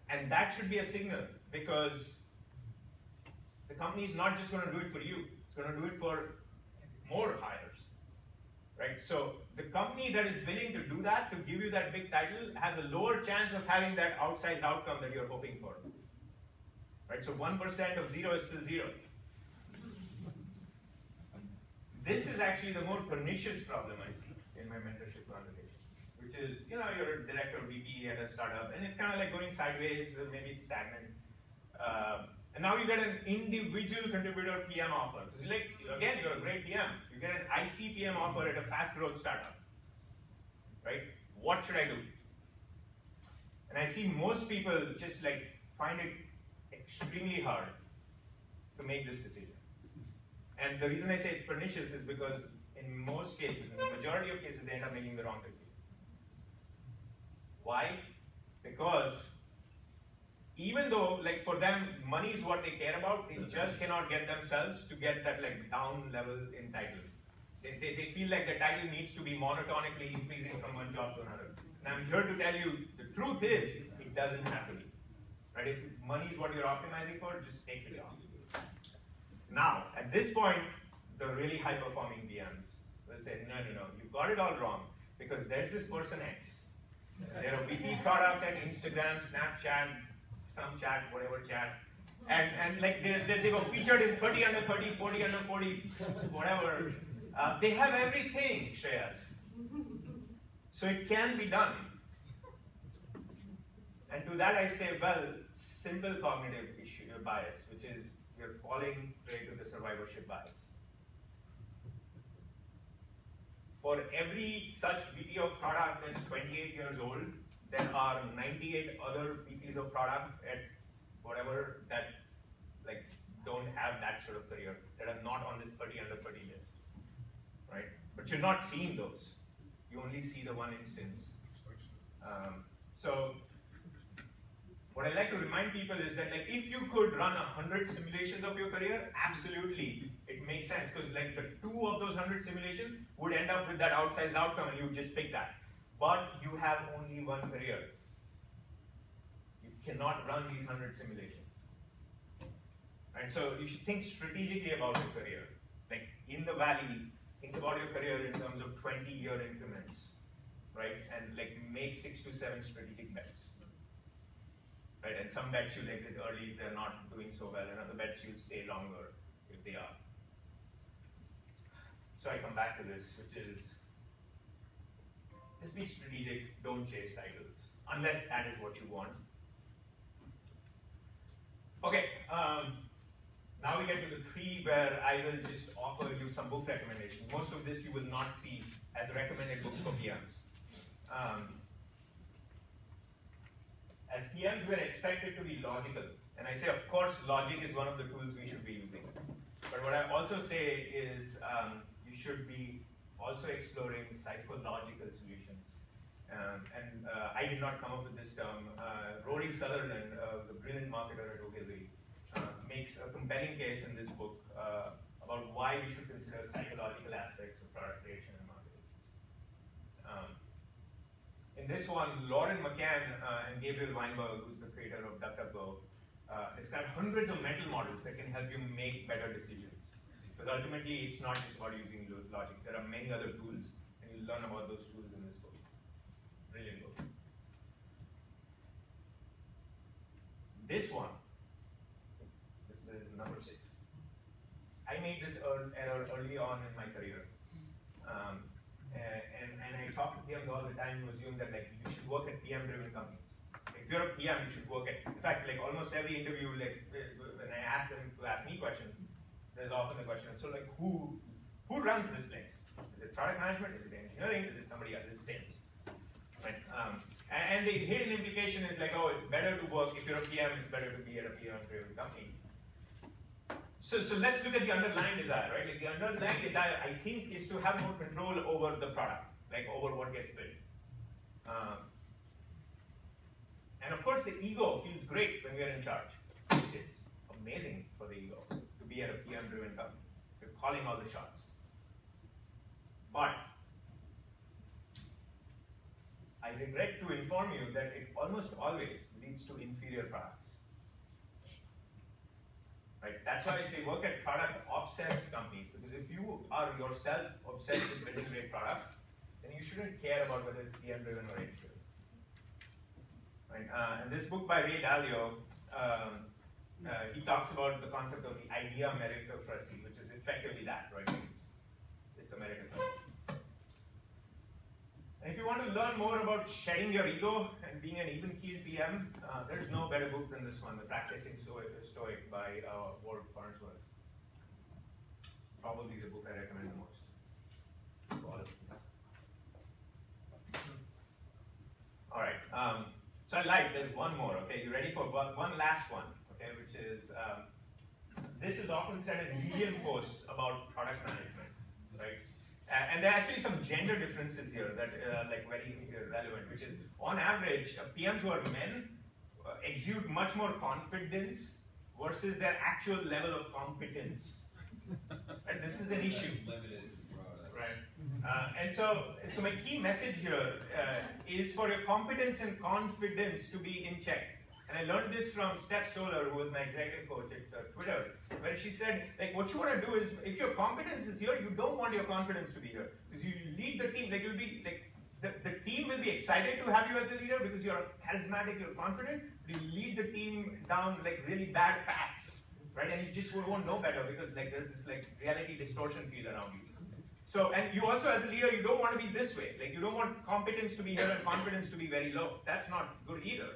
And that should be a signal, because the company is not just going to do it for you, it's going to do it for more hires, right? So the company that is willing to do that, to give you that big title, has a lower chance of having that outsized outcome that you're hoping for, right? So 1% of 0 is still 0. This is actually the more pernicious problem I see in my mentorship conversation, which is, you're a director, VP at a startup, and it's kind of like going sideways, or maybe it's stagnant. And now you get an individual contributor PM offer. Like, again, you're a great PM. You get an IC PM offer at a fast growth startup, right? What should I do? And I see most people just like find it extremely hard to make this decision. And the reason I say it's pernicious is because in most cases, in the majority of cases, they end up making the wrong decision. Why? Because even though, like, for them, money is what they care about, they just cannot get themselves to get that, like, down level in title. They feel like the title needs to be monotonically increasing from one job to another. And I'm here to tell you, the truth is, it doesn't have to be. Right? If money is what you're optimizing for, just take the job. Now, at this point, the really high-performing PMs will say, no, you got it all wrong, because there's this person X. They're a VP product at Instagram, Snapchat, some chat, whatever chat, and like they were featured in 30 under 30, 40 under 40, whatever. They have everything, Shreyas. So it can be done. And to that I say, well, simple cognitive issue, bias, which is you're falling prey to the survivorship bias. For every such VP of product that's 28 years old, there are 98 other VPs of product at whatever that like don't have that sort of career, that are not on this 30 under 30 list, right? But you're not seeing those. You only see the one instance. So what I like to remind people is that, like, if you could run 100 simulations of your career, absolutely, it makes sense, because like the 2 of those 100 simulations would end up with that outsized outcome, and you just pick that. But you have only one career. You cannot run these 100 simulations. And so you should think strategically about your career. Like in the valley, think about your career in terms of 20-year increments, right? And like make 6 to 7 strategic bets. Right? And some bets you'll exit early if they're not doing so well, and other bets you'll stay longer if they are. So I come back to this, which is just be strategic, don't chase titles, unless that is what you want. Okay, now we get to the 3 where I will just offer you some book recommendations. Most of this you will not see as recommended books for PMs. As PMs, we're expected to be logical. And I say, of course, logic is one of the tools we should be using. But what I also say is you should be also exploring psychological solutions. I did not come up with this term. Rory Sutherland, the brilliant marketer at Ogilvy, makes a compelling case in this book about why we should consider psychological aspects of product creation and marketing. In this one, Lauren McCann and Gabriel Weinberg, who's the creator of DuckDuckGo, describe hundreds of mental models that can help you make better decisions. Because ultimately, it's not just about using logic. There are many other tools, and you'll learn about those tools in this book. Brilliant book. This one, this is number 6. I made this error early on in my career. And I talk to PMs all the time who assume that like you should work at PM-driven companies. If you're a PM, you should work at, in fact, like almost every interview, like when I ask them to ask me questions, there's often the question, so like who runs this place? Is it product management? Is it engineering? Is it somebody else? Is it sales? Right? And the hidden implication is like, oh, it's better to work, if you're a PM, it's better to be at a PM-driven company. So let's look at the underlying desire, right? Like the underlying desire, I think, is to have more control over the product, like over what gets built. And of course, the ego feels great when we are in charge. It's amazing for the ego to be at a PM-driven company. You're calling all the shots. But I regret to inform you that it almost always leads to inferior products. Right? That's why I say work at product-obsessed companies, because if you are yourself obsessed with building great products, then you shouldn't care about whether it's PM-driven or edge-driven. Right? And this book by Ray Dalio, he talks about the concept of the idea meritocracy, which is effectively that, right? It's a meritocracy. And if you want to learn more about shedding your ego and being an even-keeled PM, there's no better book than this one, The Practicing Stoic by Ward Farnsworth. Probably the book I recommend the most. All right. So I lied. There's one more. Okay, you ready for one last one? Okay, which is this is often said in Medium posts about product management, right? And there are actually some gender differences here that are like very relevant, which is on average, PMs who are men exude much more confidence versus their actual level of competence. Right? This is an issue. Right? And so my key message here is for your competence and confidence to be in check. And I learned this from Steph Solar, who was my executive coach at Twitter, where she said, like, what you want to do is, if your competence is here, you don't want your confidence to be here. Because you lead the team, like, you'll be, like, the team will be excited to have you as a leader because you're charismatic, you're confident, but you lead the team down, like, really bad paths, right? And you just won't know better because, like, there's this, like, reality distortion field around you. So, and you also, as a leader, you don't want to be this way. Like, you don't want competence to be here and confidence to be very low. That's not good either.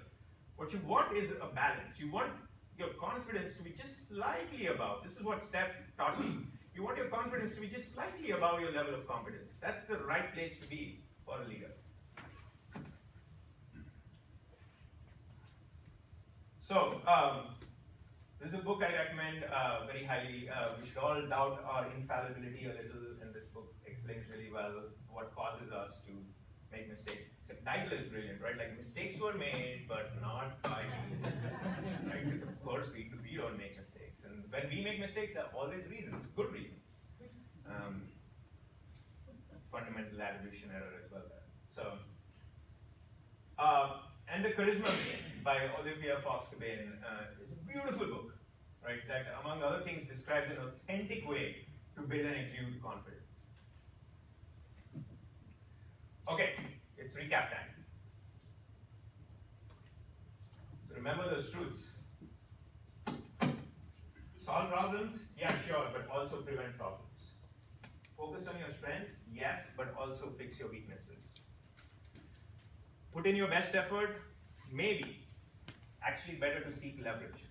What you want is a balance. You want your confidence to be just slightly above. This is what Steph taught me. You want your confidence to be just slightly above your level of competence. That's the right place to be for a leader. So, this is a book I recommend very highly. We should all doubt our infallibility a little, and this book explains really well what causes us to make mistakes. The title is brilliant, right? Like, mistakes were made, but not by me. Right? Because of course we don't make mistakes. And when we make mistakes, there are always reasons, good reasons. Fundamental attribution error as well there. So, and The Charisma Game by Olivia Fox-Cabane is a beautiful book, right? That, among other things, describes an authentic way to build and exude confidence. Okay, it's recap time. So remember those truths. Solve problems? Yeah, sure, but also prevent problems. Focus on your strengths? Yes, but also fix your weaknesses. Put in your best effort? Maybe. Actually, better to seek leverage.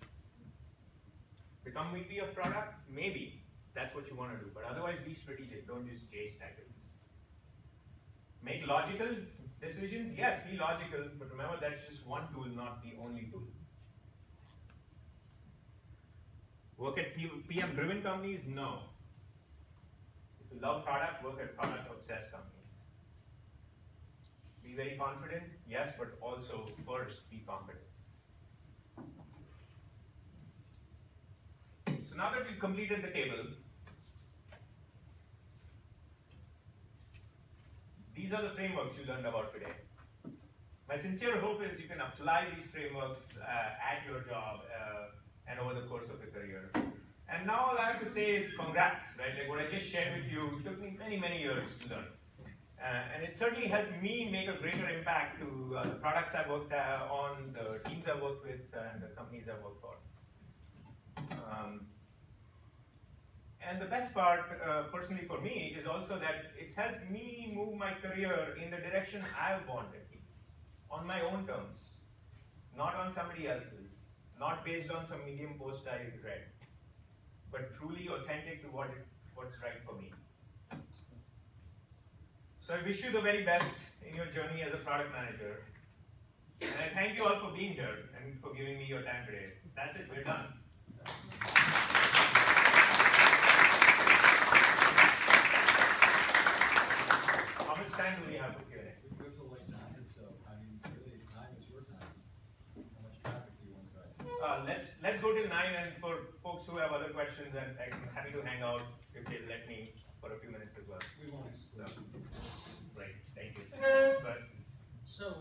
Become VP of product? Maybe. That's what you want to do. But otherwise, be strategic. Don't just chase titles. Make logical decisions? Yes, be logical, but remember that's just one tool, not the only tool. Work at PM-driven companies? No. If you love product, work at product-obsessed companies. Be Be very confident, yes, but also first be confident. So now that we've completed the table, these are the frameworks you learned about today. My sincere hope is you can apply these frameworks at your job and over the course of your career. And now all I have to say is congrats, right? Like what I just shared with you took me many, many years to learn. And it certainly helped me make a greater impact to the products I worked on, the teams I worked with, and the companies I worked for. And the best part, personally for me, is also that it's helped me move my career in the direction I've wanted, on my own terms, not on somebody else's, not based on some Medium post I read, but truly authentic to what's right for me. So I wish you the very best in your journey as a product manager. And I thank you all for being here and for giving me your time today. That's it, we're done. How much time do we have for Q&A? We go till like 9, so I mean, really, 9 is your time. How much traffic do you want to drive? Let's go till 9, and for folks who have other questions, I'm happy to hang out if they'll let me for a few minutes as well. We won't. So, great, thank you. But, So,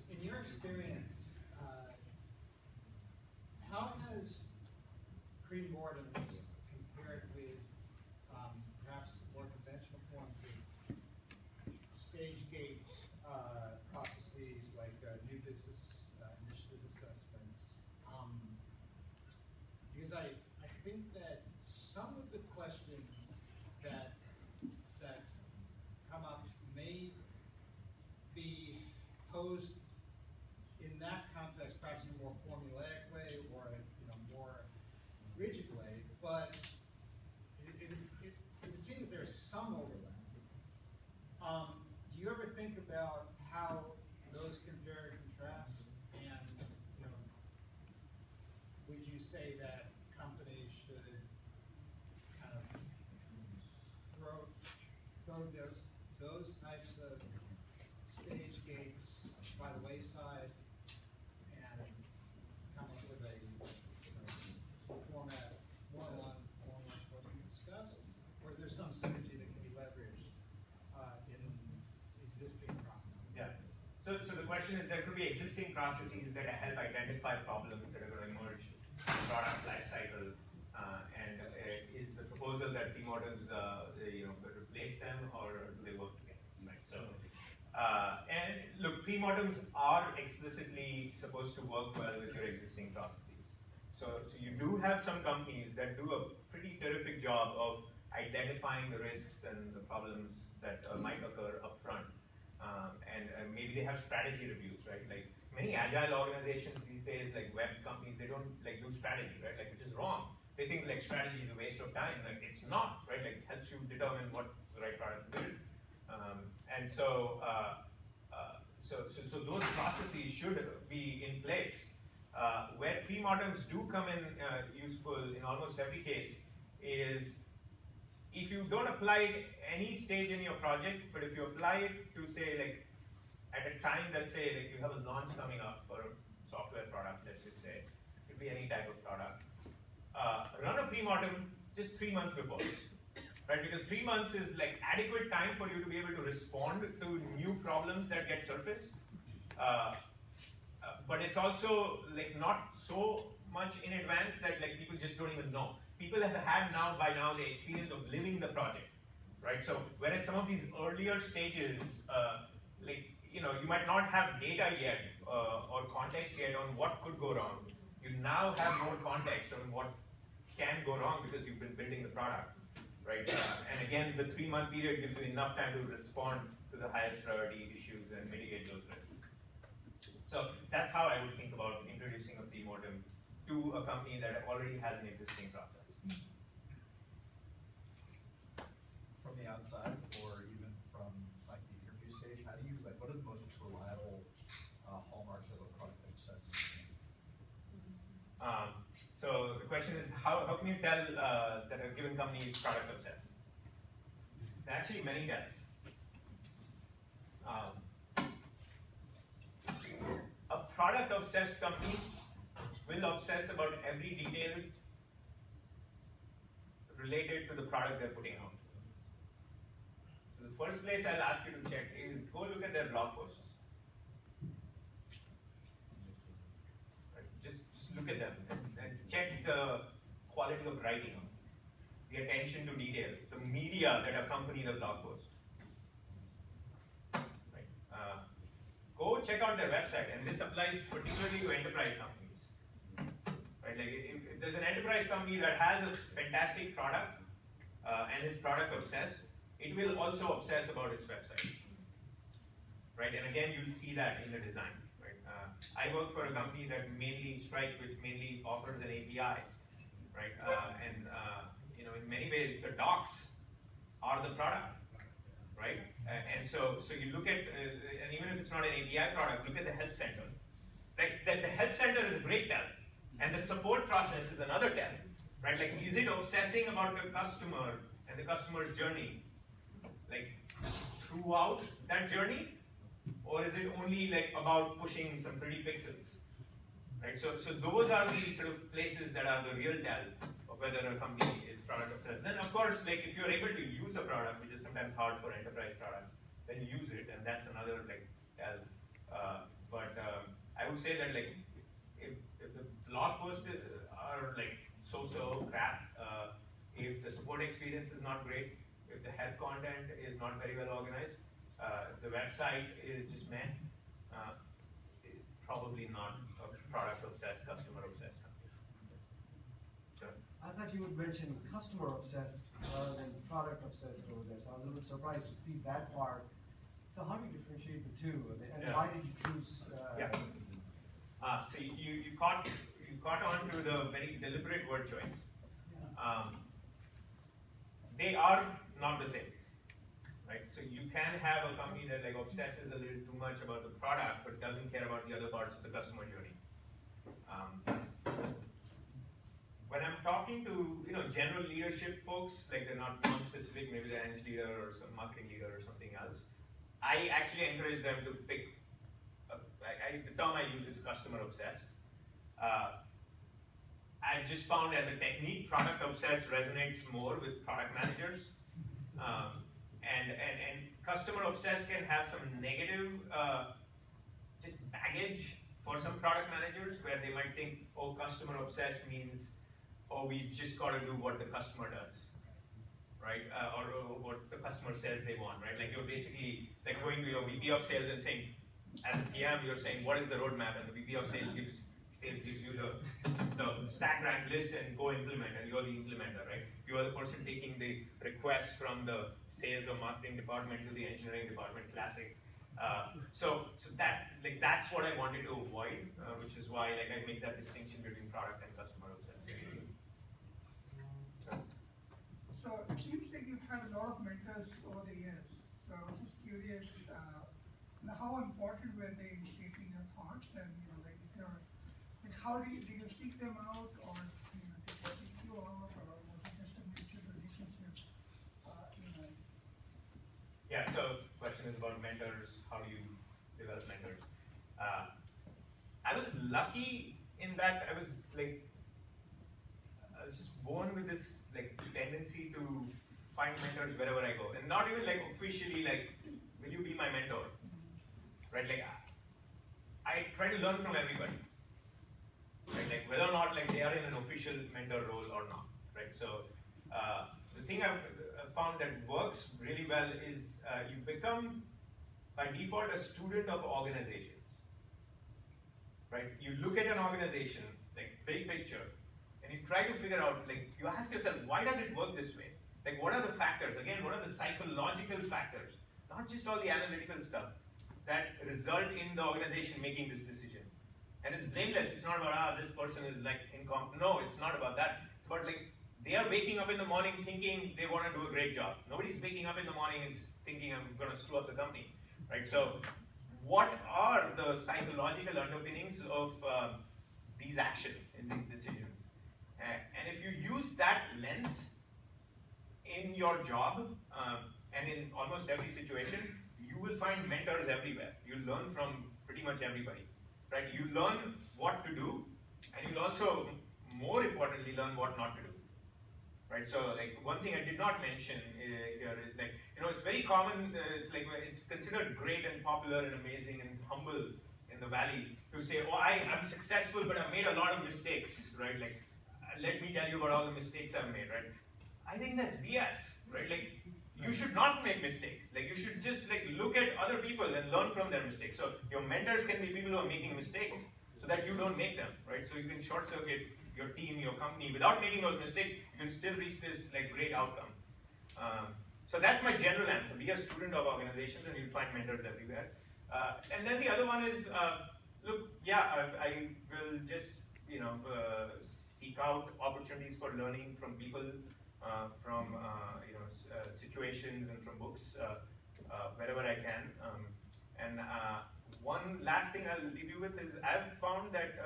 in your experience, how has pre-mortem compared with perhaps more conventional forms of stage gate processes like new business initiative assessments? Because I think that some of the questions that come up may be posed in that context, perhaps in a more formulaic way or a more rigid way, but it would seem that there's some overlap. Do you ever think about how those compare and contrast? And would you say that companies should kind of throw those types of stage gates by the wayside and come up with a format more along what you discussed? Or is there some synergy that can be leveraged in existing processes? yeah. So the question is, there could be existing processes that help identify problems that are going to emerge in the product lifecycle, and is the proposal that pre-mortems replace them, or do they work together? Right. So, and look, pre-mortems are explicitly supposed to work well with your existing processes. So you do have some companies that do a pretty terrific job of identifying the risks and the problems that might occur up front. And maybe they have strategy reviews, right? Like many agile organizations these days, like web companies, they don't like do strategy, right? Like, which is wrong. They think like strategy is a waste of time. Like it's not, right? Like it helps you determine what's the right product to build. And so those processes should be in place. Where pre-mortems do come in useful in almost every case is if you don't apply it any stage in your project, but if you apply it to say like at a time that say like you have a launch coming up for a software product, let's just say, it could be any type of product, run a pre-mortem just 3 months before. Right, because 3 months is like adequate time for you to be able to respond to new problems that get surfaced. But it's also like not so much in advance that like people just don't even know. People have had by now the experience of living the project, right? So whereas some of these earlier stages, you might not have data yet or context yet on what could go wrong. You now have more context on what can go wrong because you've been building the product. Right, and again, the 3-month period gives you enough time to respond to the highest priority issues and mitigate those risks. So that's how I would think about introducing a pre-mortem to a company that already has an existing process. From the outside, or even from like the interview stage, how do you what are the most reliable hallmarks of a product that sets So the question is, how can you tell that a given company is product obsessed? There are actually many tests. product obsessed company will obsess about every detail related to the product they're putting out. So the first place I'll ask you to check is go look at their blog posts. Right? Just look at them and check the quality of writing, the attention to detail, the media that accompany the blog post. Right? Go check out their website, and this applies particularly to enterprise companies. Right? Like if there's an enterprise company that has a fantastic product and is product obsessed, it will also obsess about its website. Right? And again, you'll see that in the design. Right? I work for a company that mainly which mainly offers an API. Right? In many ways, the docs are the product. Right? And so you look at, and even if it's not an API product, look at the help center. Like the help center is a great tell, and the support process is another tell. Right? Like, is it obsessing about the customer and the customer's journey, like throughout that journey, or is it only like about pushing some pretty pixels? Right? So those are the sort of places that are the real tell of whether a company is product obsessed. Then of course, like if you're able to use a product, which is sometimes hard for enterprise products, then use it, and that's another like tell. I would say that like if the blog posts are like so crap, if the support experience is not great, if the help content is not very well organized, if the website is just meh, probably not a product obsessed, customer obsessed company. So, I thought you would mention customer obsessed rather than product obsessed over there, so I was a little surprised to see that part. So how do you differentiate the two, and why did you choose? So you caught on to the very deliberate word choice. They are not the same, right? So you can have a company that like obsesses a little too much about the product, but doesn't care about the other parts of the customer journey. When I'm talking to general leadership folks, like they're not non-specific, maybe they're eng leader or some marketing leader or something else, I actually encourage them to pick. The term I use is customer obsessed. I've just found as a technique, product obsessed resonates more with product managers, and customer obsessed can have some negative just baggage for some product managers, where they might think, oh, customer obsessed means, oh, we've just got to do what the customer does, right? Or what the customer says they want, right? Like you're basically like going to your VP of sales and saying, as a PM, you're saying, what is the roadmap? And the VP of sales gives you the stack rank list and go implement, and you're the implementer, right? You are the person taking the requests from the sales or marketing department to the engineering department, classic. So that's what I wanted to avoid, which is why I make that distinction between product and customer obsessed. So it seems like you've had a lot of mentors over the years. So I was just curious, how important were they in shaping your thoughts? And like if you're, like how do you seek them out, or did they seek you out, or was it just a mutual relationship? Yeah. So question is about mentors. How do you develop mentors? I was lucky in that I was just born with this like tendency to find mentors wherever I go, and not even like officially like, will you be my mentor? Right? Like I try to learn from everybody. Right? Like whether or not like they are in an official mentor role or not. Right? So the thing I've found that works really well is you become by default a student of organizations. Right? You look at an organization, like big picture, and you try to figure out, like you ask yourself, why does it work this way? Like what are the factors? Again, what are the psychological factors? Not just all the analytical stuff that result in the organization making this decision. And it's blameless. It's not about, this person is like incompetent. No, it's not about that. It's about like, they are waking up in the morning thinking they want to do a great job. Nobody's waking up in the morning and thinking I'm going to screw up the company, right? So what are the psychological underpinnings of these actions in these decisions? And if you use that lens in your job and in almost every situation, you will find mentors everywhere. You'll learn from pretty much everybody. right? You learn what to do, and you'll also, more importantly, learn what not to do. Right, so like one thing I did not mention here is like, it's very common, it's like it's considered great and popular and amazing and humble in the valley to say, oh, I'm successful, but I've made a lot of mistakes, right? Like, let me tell you about all the mistakes I've made, right? I think that's BS, right? Like, you should not make mistakes. Like, you should just like look at other people and learn from their mistakes. So your mentors can be people who are making mistakes so that you don't make them, right? So you can short circuit your team, your company, without making those mistakes, you can still reach this like great outcome. So that's my general answer. Be a student of organizations, and you'll find mentors everywhere. And then the other one is, look, yeah, I will just seek out opportunities for learning from people, from situations, and from books wherever I can. And one last thing I'll leave you with is I've found that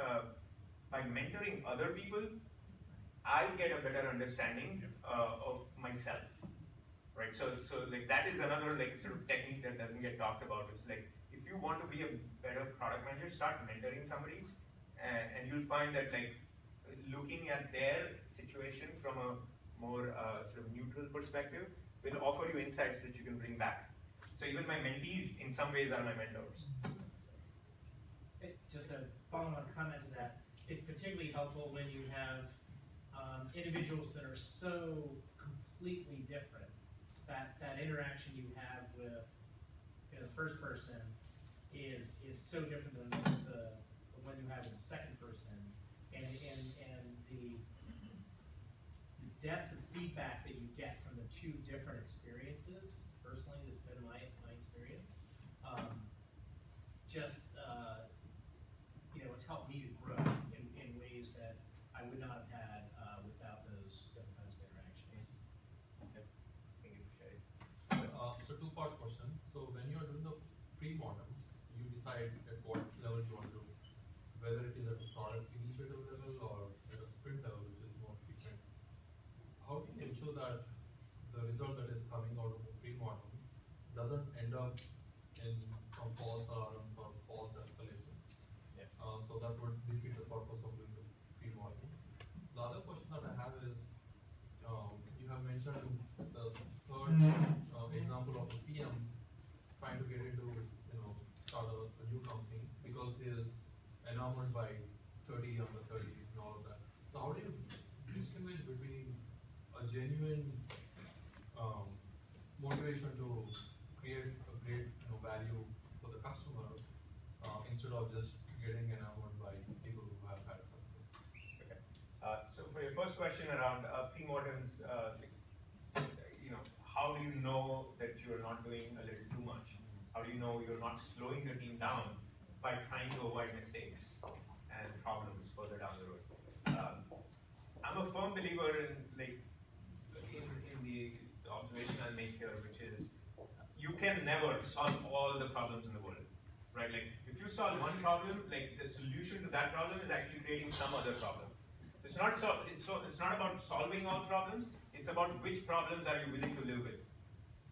by mentoring other people, I get a better understanding of myself, right? So like that is another like sort of technique that doesn't get talked about. It's like if you want to be a better product manager, start mentoring somebody, and you'll find that like looking at their situation from a more sort of neutral perspective will offer you insights that you can bring back. So even my mentees, in some ways, are my mentors. Just a follow-on comment to that. It's particularly helpful when you have individuals that are so completely different. That interaction you have with the first person is so different than the one you have with the second person, and the depth of feedback that you get from the two different experiences. Personally, that's been my experience. It's helped me to grow in ways that I would not have had without those different kinds of interactions. Yep. Thank you for sharing. So two-part question. So when you are doing the pre-mortem, you decide at what level you want to do, whether it is at a product initiative level or at a sprint level, which is more frequent. How do you ensure that the result that is coming out of the pre-mortem doesn't end up in some false alarms or false escalations? Yeah. So that would defeat the purpose of doing the pre-mortem. The other question that I have is, you have mentioned the third example of a PM trying to get into, start a new company because he is enamored by 30 under 30 and all of that. So how do you distinguish between a genuine motivation to create a great value for the customer instead of just getting enamored by people who have had success? Okay. So for your first question around pre-mortems, how do you know that you're not doing a little too much? How do you know you're not slowing the team down by trying to avoid mistakes and problems further down the road? I'm a firm believer in the observation I'll make here, which is you can never solve all the problems in the world, right? Like if you solve one problem, like the solution to that problem is actually creating some other problem. It's not about solving all problems. It's about which problems are you willing to live with,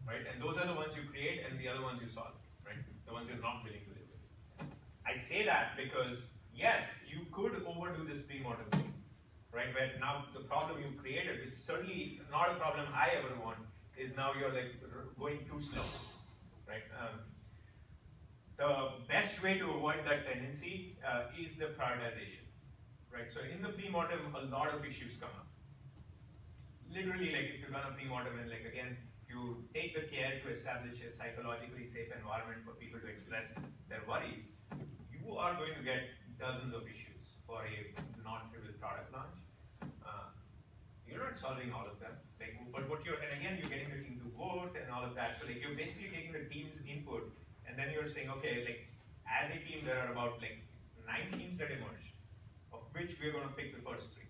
right? And those are the ones you create, and the other ones you solve, right? The ones you're not willing to live with. I say that because yes, you could overdo this pre-mortem thing, right? Where now the problem you created, which certainly not a problem I ever want, is now you're like going too slow, right? The best way to avoid that tendency is the prioritization, right? So in the pre-mortem, a lot of issues come up. Literally, like if you run a pre-mortem and like again, if you take the care to establish a psychologically safe environment for people to express their worries, you are going to get dozens of issues for a non-trivial product launch. You're not solving all of them, but what and again, you're getting the team to vote and all of that. So like you're basically taking the team's input, and then you're saying, okay, like as a team, there are about like 9 teams that emerged, of which we're going to pick the first 3.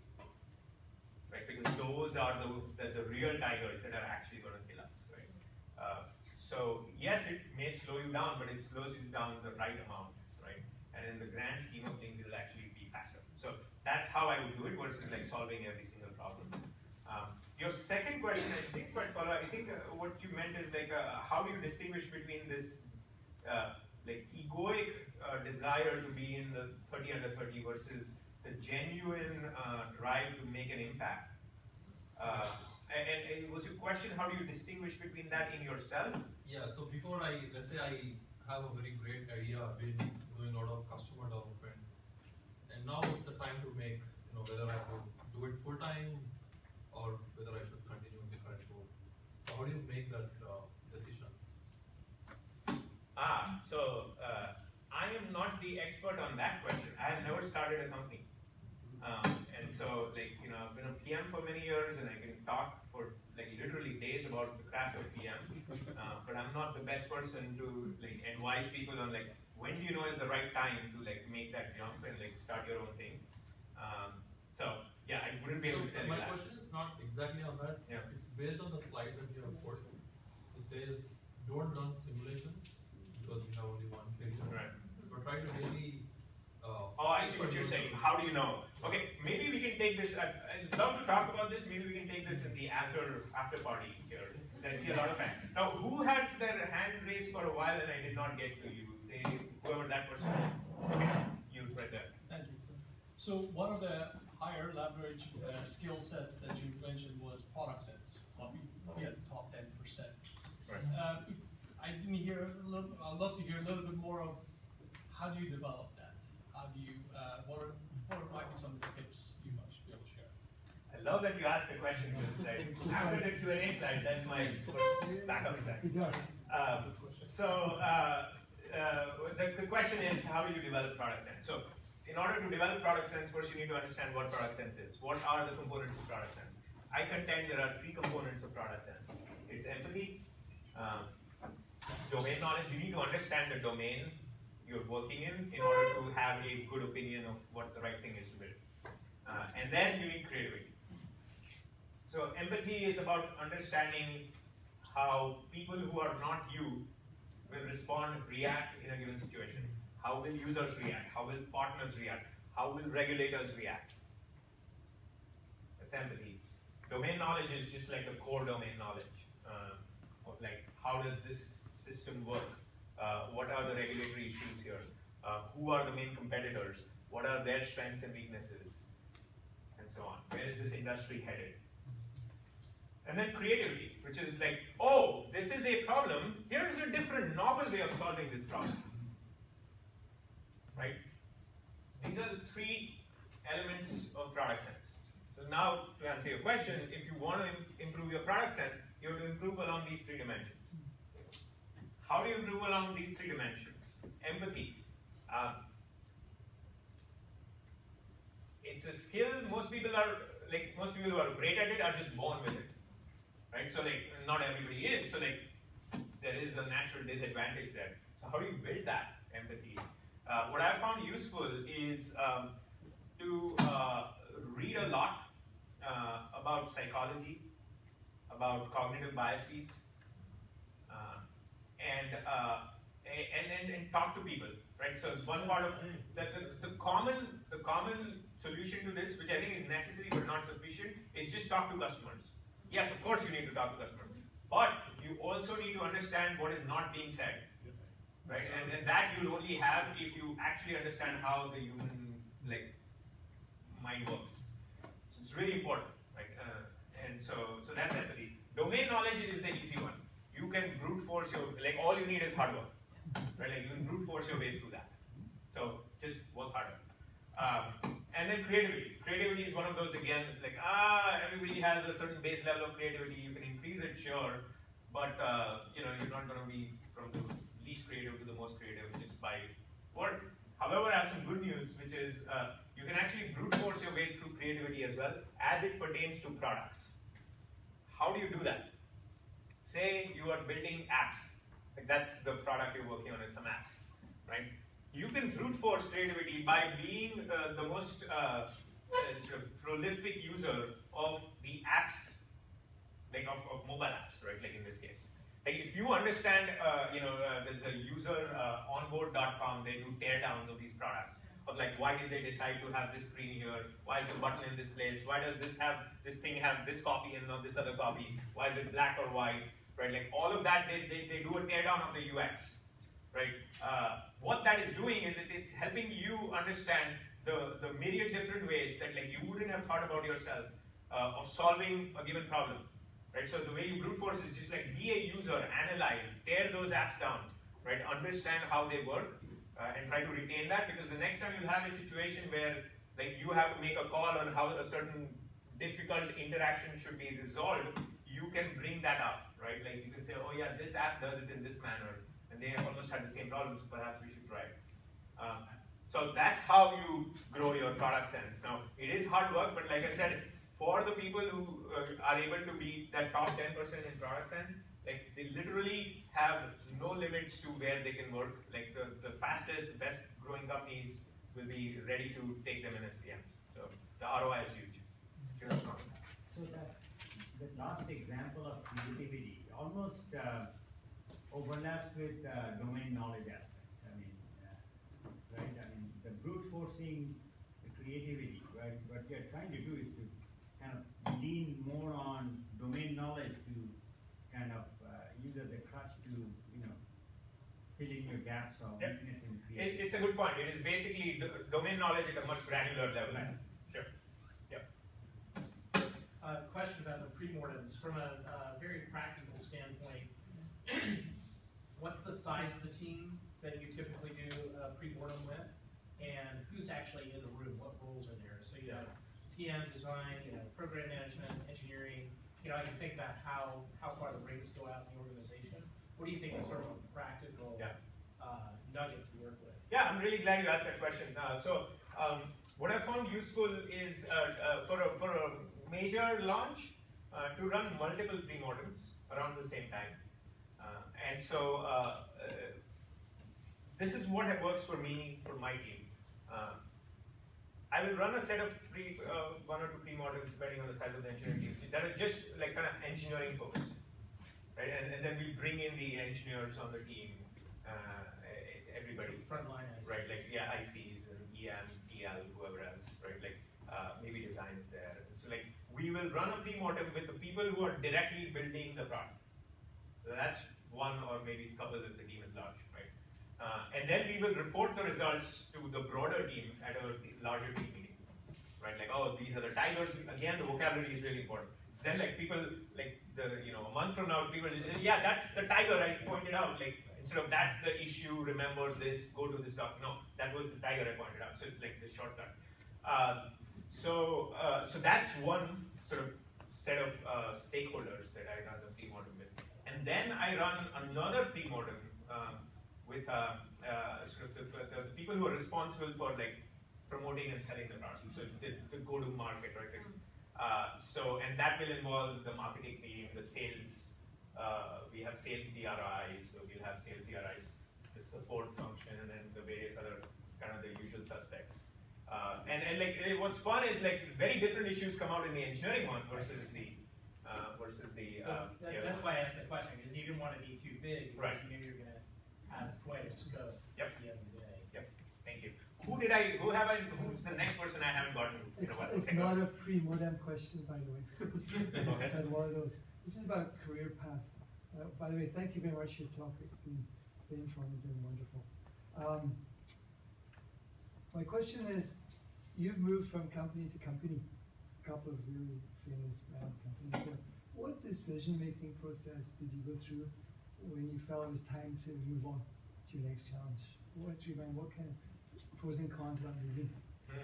Right, because those are the real tigers that are actually going to kill us, right? So yes, it may slow you down, but it slows you down the right amount, right? And in the grand scheme of things, it'll actually be faster. So that's how I would do it versus like solving every single problem. Your second question, I think, what you meant is like, how do you distinguish between this like egoic desire to be in the 30 under 30 versus the genuine drive to make an impact. And was your question, how do you distinguish between that in yourself? Yeah, so before let's say I have a very great idea, I've been doing a lot of customer development, and now it's the time to make, whether I have to do it full time or whether I should continue in the current role. So how do you make that decision? So I am not the expert on that question. I have never started a company. And so, I've been a PM for many years, and I can talk for literally days about the craft of PM. But I'm not the best person to advise people on when do you know is the right time to make that jump and start your own thing. So yeah, I wouldn't be able to tell you my that. question is not exactly on that. Yeah. It's based on the slide that you have put. It says don't run simulations because you have only one career. Right. But try to really. I see what you're saying. How do you know? Okay, maybe we can take this. I'd love to talk about this. Maybe we can take this in the after party here. I see a lot of hands. Now, who had their hand raised for a while and I did not get to you? Whoever that person is. Okay, you right there. Thank you. So one of the higher leverage skill sets that you mentioned was product sense. We had the top 10%. Right. I didn't hear I'd love to hear a little bit more of how do you develop that? How do you, what might be some of the tips you might be able to share? I love that you asked the question because after the Q&A slide, that's my first backup slide. The question is, how do you develop product sense? So, in order to develop product sense, first you need to understand what product sense is. What are the components of product sense? I contend there are 3 components of product sense. It's empathy, domain knowledge. You need to understand the domain you're working in order to have a good opinion of what the right thing is to build. And then you need creativity. So empathy is about understanding how people who are not you will respond, react in a given situation. How will users react? How will partners react? How will regulators react? That's empathy. Domain knowledge is just like the core domain knowledge of how does this system work? What are the regulatory issues here? Who are the main competitors? What are their strengths and weaknesses? And so on. Where is this industry headed? And then creativity, which is oh, this is a problem. Here's a different, novel way of solving this problem. Right? These are the 3 elements of product sense. So now, to answer your question, if you want to improve your product sense, you have to improve along these 3 dimensions. How do you improve along these 3 dimensions? Empathy. It's a skill. Most people who are great at it are just born with it, right? So not everybody is. So there is a natural disadvantage there. So how do you build that empathy? What I found useful is to read a lot about psychology, about cognitive biases, and talk to people, right? So one part of the common solution to this, which I think is necessary but not sufficient, is just talk to customers. Yes, of course you need to talk to customers, but you also need to understand what is not being said, right? And that you'll only have if you actually understand how the human mind works. So it's really important, right? And so that's empathy. Domain knowledge is the easy one. You can brute force all you need is hard work, right? You can brute force your way through that. So just work harder. And then creativity. Creativity is one of those, again, it's everybody has a certain base level of creativity. You can increase it, sure, but you're not going to be from the least creative to the most creative just by work. However, I have some good news, which is you can actually brute force your way through creativity as well, as it pertains to products. How do you do that? Say you are building apps. That's the product you're working on, is some apps, right? You can brute force creativity by being the most sort of prolific user of the apps, of mobile apps, right? In this case. If you understand, there's a user onboard.com, they do teardowns of these products. Of why did they decide to have this screen here? Why is the button in this place? Why does this thing have this copy and not this other copy? Why is it black or white? Right? All of that, they do a teardown of the UX. right? What that is doing is it is helping you understand the myriad different ways that like you wouldn't have thought about yourself of solving a given problem, right? So the way you brute force is just like be a user, analyze, tear those apps down, right? Understand how they work and try to retain that, because the next time you have a situation where like you have to make a call on how a certain difficult interaction should be resolved, you can bring that up, right? Like you can say, oh yeah, this app does it in this manner, and they almost had the same problems, perhaps we should try it. So that's how you grow your product sense. Now, it is hard work, but like I said, for the people who are able to be that top 10% in product sense, like they literally have no limits to where they can work. Like the fastest, best growing companies will be ready to take them in as PMs. So the ROI is huge. So that last example of creativity almost overlaps with domain knowledge aspect. I mean, right? I mean, the brute forcing the creativity, right? What we are trying to do is to kind of lean more on domain knowledge to kind of use as a crutch to, you know, fill in your gaps or weakness in creativity. It's a good point. It is basically domain knowledge at a much granular level. Sure. Yep. Question about the pre-mortems from a very practical standpoint. What's the size of the team that you typically do a pre-mortem with, and who's actually in the room? What roles are there? So you have PM, design, you know, program management, engineering. You know, I can think about how far the rings go out in the organization. What do you think is sort of a practical nugget to work with? Yeah, I'm really glad you asked that question. What I found useful is for a major launch to run multiple pre-mortems around the same time. And so this is what works for me, for my team. I will run a set of one or two pre-mortems depending on the size of the engineering team that are just like kind of engineering focused, right? And then we bring in the engineers on the team, everybody. Frontline ICs. Right, like yeah, ICs and EM, EL, whoever else, right? Like maybe design is there. So like we will run a pre-mortem with the people who are directly building the product. So that's one, or maybe it's a couple if the team is large, right? And then we will report the results to the broader team at a larger team meeting, right? Like, oh, these are the tigers. Again, the vocabulary is really important. So then, like people, like a month from now, people, yeah, that's the tiger I pointed out. Like instead of that's the issue, remember this, go to this doc. No, that was the tiger I pointed out. So it's like this shortcut. So that's one sort of set of stakeholders that I run the pre-mortem with. And then I run another pre-mortem with sort of the people who are responsible for like promoting and selling the product. So the go-to-market, right? And that will involve the marketing team, the sales. We have sales DRIs, so we'll have sales DRIs, the support function, and then the various other kind of the usual suspects. And like what's fun is like very different issues come out in the engineering one versus the that's why I asked the question, because you didn't want to be too big, because right. you knew you were going to have quite a scope at the end of the day. Yep. Thank you. Who's the next person I haven't gotten? It's not a pre-mortem question, by the way. Okay. I've had one of those. This is about career path. By the way, thank you very much for your talk. It's been very informative and wonderful. My question is, you've moved from company to company, a couple of really famous companies. So what decision-making process did you go through when you felt it was time to move on to your next challenge? What's your mind? What kind of pros and cons about moving?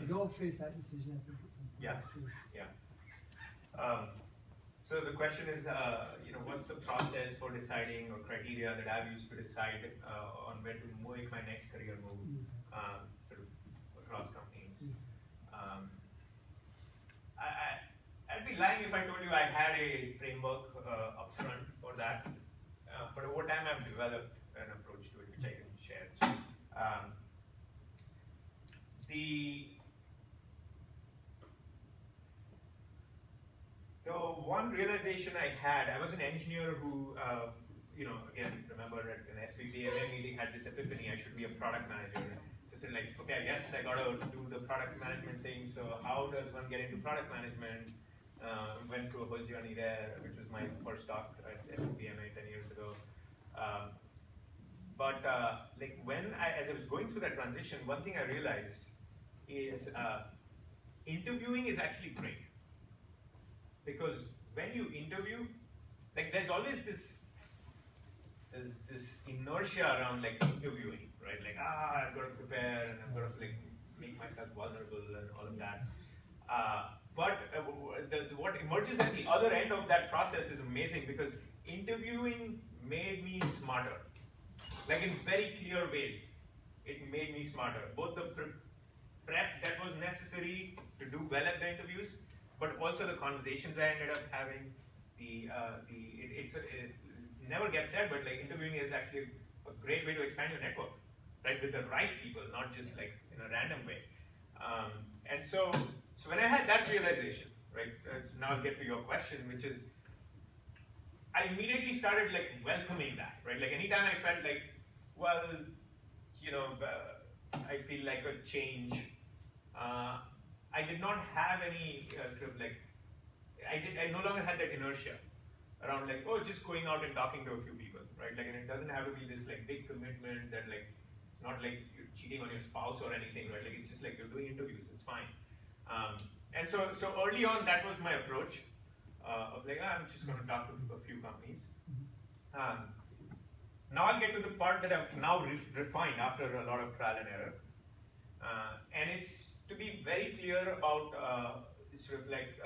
We all face that decision, I think, at some point. Yeah. So the question is, what's the process for deciding, or criteria that I've used to decide on where to make my next career move, sort of across companies. I'd be lying if I told you I had a framework upfront for that, but over time I've developed an approach to it, which I can share. The one realization I had, I was an engineer who, again, remember at an SVPMA meeting had this epiphany, I should be a product manager. So I said like, okay, yes, I gotta do the product management thing, so how does one get into product management? Went through a whole journey there, which was my first talk at SVPMA 10 years ago. But like as I was going through that transition, one thing I realized is interviewing is actually great. Because when you interview, like there's always this inertia around like interviewing, right? Like, I've got to prepare and I've got to like make myself vulnerable and all of that. But what emerges at the other end of that process is amazing, because interviewing made me smarter. Like in very clear ways, it made me smarter. Both the prep that was necessary to do well at the interviews, but also the conversations I ended up having. It never gets said, but like interviewing is actually a great way to expand your network, right? With the right people, not just like in a random way. And so when I had that realization, right? So now I'll get to your question, which is, I immediately started like welcoming that, right? Like anytime I felt like, well, you know, I feel like a change. I did not have any sort of like, I no longer had that inertia around like, oh, just going out and talking to a few people, right? Like, and it doesn't have to be this like big commitment that like, it's not like you're cheating on your spouse or anything, right? Like, it's just like you're doing interviews, it's fine. And so early on, that was my approach of like, I'm just going to talk to a few companies. Now I'll get to the part that I've now refined after a lot of trial and error. And it's to be very clear about sort of like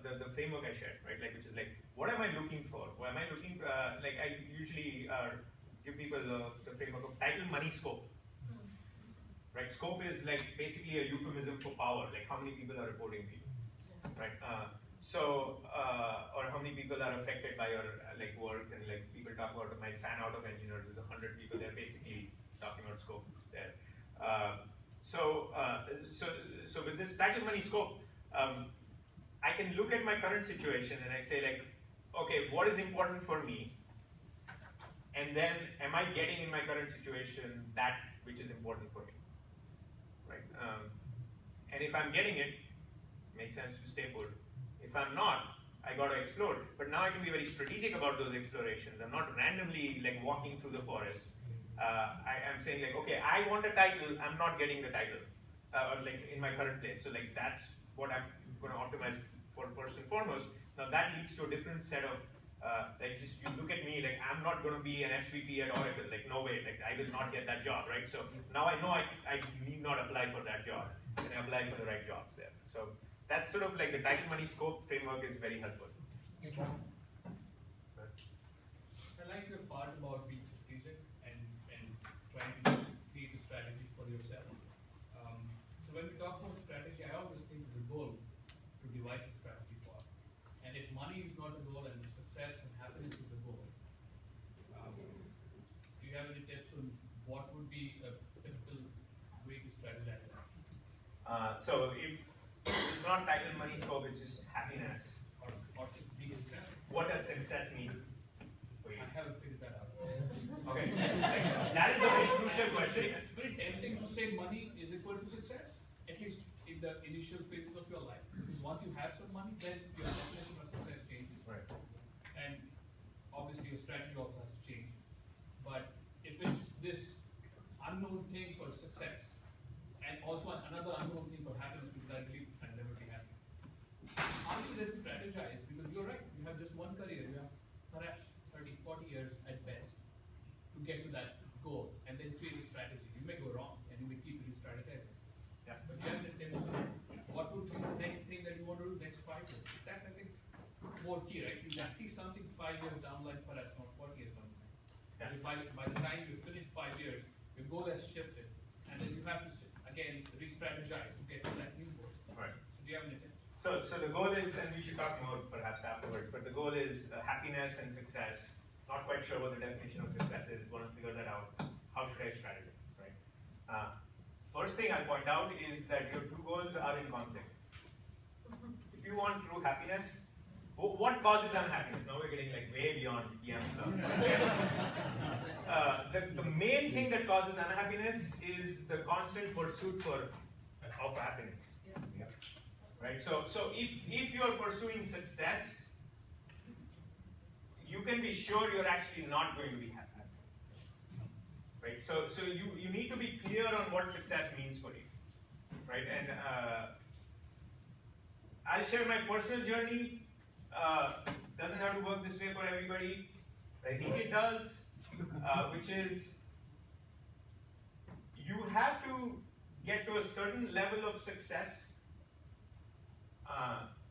the framework I shared, right? Like, which is like, what am I looking for? What am I looking, like I usually give people the framework of title, money, scope. Right? Scope is like basically a euphemism for power, like how many people are reporting to you, right? Or how many people are affected by your like work, and like people talk about my fan out of engineers is 100 people. They're basically talking about scope there. So with this title, money, scope, I can look at my current situation and I say like, okay, what is important for me? And then am I getting in my current situation that which is important for me? Right? And if I'm getting it, makes sense to stay put. If I'm not, I got to explore. But now I can be very strategic about those explorations. I'm not randomly like walking through the forest. I'm saying like, okay, I want a title, I'm not getting the title, or like in my current place. So like that's what I'm going to optimize for first and foremost. Now that leads to a different set of, like just you look at me, like I'm not going to be an SVP at Oracle, like no way, like I will not get that job, right? So now I know I need not apply for that job, and I apply for the right jobs there. So that's sort of like the title, money, scope framework is very helpful. I like your part about being strategic and trying to create a strategy for yourself. So when we talk about strategy, I always think of the goal to devise a strategy for. And if money is not the goal and success and happiness is the goal, do you have any tips on what would be a typical way to strategize that? So if it's not title, money, scope, it's just happiness. Or being successful? What does success mean for you? I haven't figured that out. Okay, that is a very crucial question. It's very tempting to say money is equal to success, at least in the initial phases of your life. Because once you have some money, then your definition of success changes. Right. And obviously your strategy also has to change. But if it's this unknown thing for success, and also another unknown thing for happiness, because I believe I'll never be happy. How do you then strategize? Because you're right, you have just one career, you have perhaps 30, 40 years at best to get to that goal, and then create a strategy. You may go wrong, and you may keep re-strategizing. Yeah. But you have an intention. What would be the next thing that you want to do next 5 years? That's, I think, more key, right? You can see something 5 years down, like perhaps not 40 years down. Yeah. And by the time you finish 5 years, your goal has shifted, and then you have to again re-strategize to get to that new goal. Right. So do you have an intention? So the goal is, and we should talk more perhaps afterwards, but the goal is happiness and success. Not quite sure what the definition of success is, want to figure that out. How should I strategize, right? First thing I'll point out is that your two goals are in conflict. If you want true happiness, what causes unhappiness? Now we're getting like way beyond PM stuff. The main thing that causes unhappiness is the constant pursuit of happiness. Yeah. Right? So if you're pursuing success, you can be sure you're actually not going to be happy. right? So you need to be clear on what success means for you, right? And I'll share my personal journey. Doesn't have to work this way for everybody. I think it does, which is you have to get to a certain level of success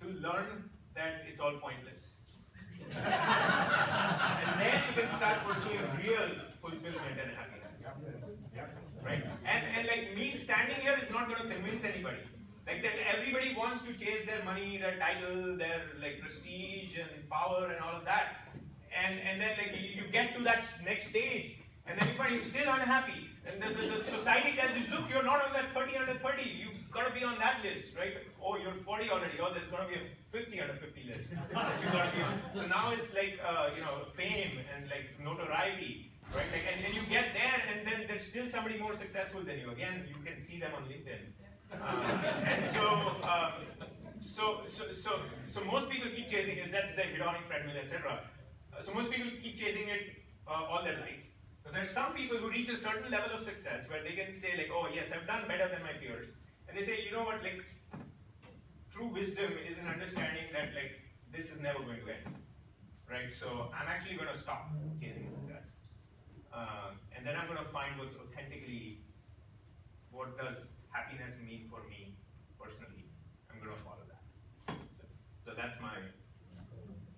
to learn that it's all pointless. And then you can start pursuing real fulfillment and happiness. Right? And like me standing here is not going to convince anybody. Like that everybody wants to chase their money, their title, their like prestige and power and all of that. And then like you get to that next stage and then you find you're still unhappy. And the society tells you, look, you're not on that 30 under 30. You've got to be on that list, right? Oh, you're 40 already. Oh, there's going to be a 50 under 50 list that you got to be on. So now it's like, fame and like notoriety, right? Like, and you get there and then there's still somebody more successful than you. Again, you can see them on LinkedIn. And so most people keep chasing it. That's the hedonic treadmill, etc. So most people keep chasing it all their life. So there's some people who reach a certain level of success where they can say like, oh yes, I've done better than my peers. And they say, you know what, like, true wisdom is an understanding that like, this is never going to end, right? So I'm actually going to stop chasing success. And then I'm going to find what's authentically, what does happiness mean for me personally. I'm going to follow that. So that's my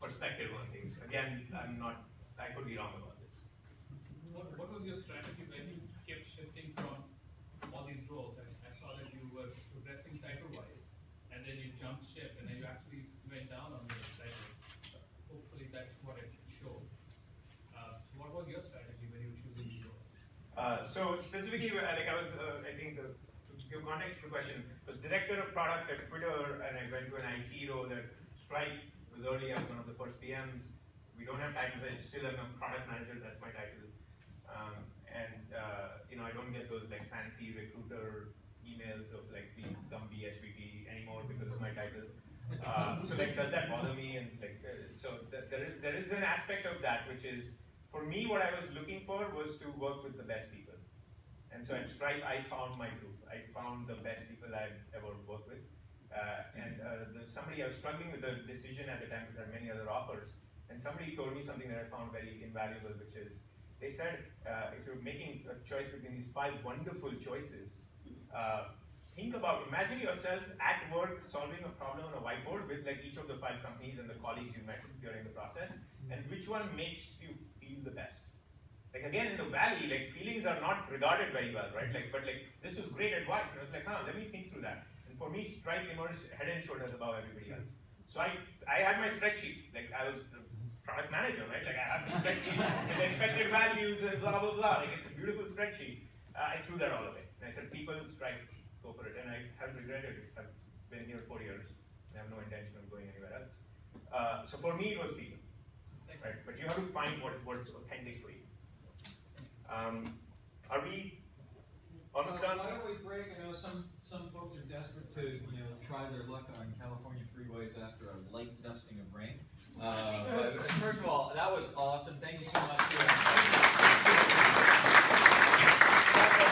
perspective on things. Again, I could be wrong about this. What was your strategy when you kept shifting from all these roles? I saw that you were progressing title-wise, and then you jumped ship, and then you actually went down on your title. Hopefully that's what it showed. So what was your strategy when you were choosing these roles? So specifically, like I was, I think, to give context to the question, was director of product at Twitter, and I went to an IC role at Stripe. It was early, I was one of the first PMs. We don't have titles, I still am a product manager, that's my title. I don't get those like fancy recruiter emails of like please become BSVP anymore because of my title. So like, does that bother me? And like, there is an aspect of that which is, for me, what I was looking for was to work with the best people. And so at Stripe, I found my group. I found the best people I've ever worked with. Somebody, I was struggling with the decision at the time because there are many other offers. And somebody told me something that I found very invaluable, which is, they said, if you're making a choice between these 5 wonderful choices, imagine yourself at work solving a problem on a whiteboard with like each of the 5 companies and the colleagues you met during the process, and which one makes you feel the best. Like again, in the Valley, like feelings are not regarded very well, right? But this was great advice, and I was like, let me think through that. And for me, Stripe emerged head and shoulders above everybody else. So I had my spreadsheet, like I was the product manager, right? Like I have the spreadsheet with expected values and blah, blah, blah. Like it's a beautiful spreadsheet. I threw that all away. And I said, people, Stripe, go for it. And I have regretted it. I've been here 4 years. I have no intention of going anywhere else. So for me, it was people, right? But you have to find what's authentic for you. Are we almost done? Why don't we break? I know some folks are desperate to try their luck on California.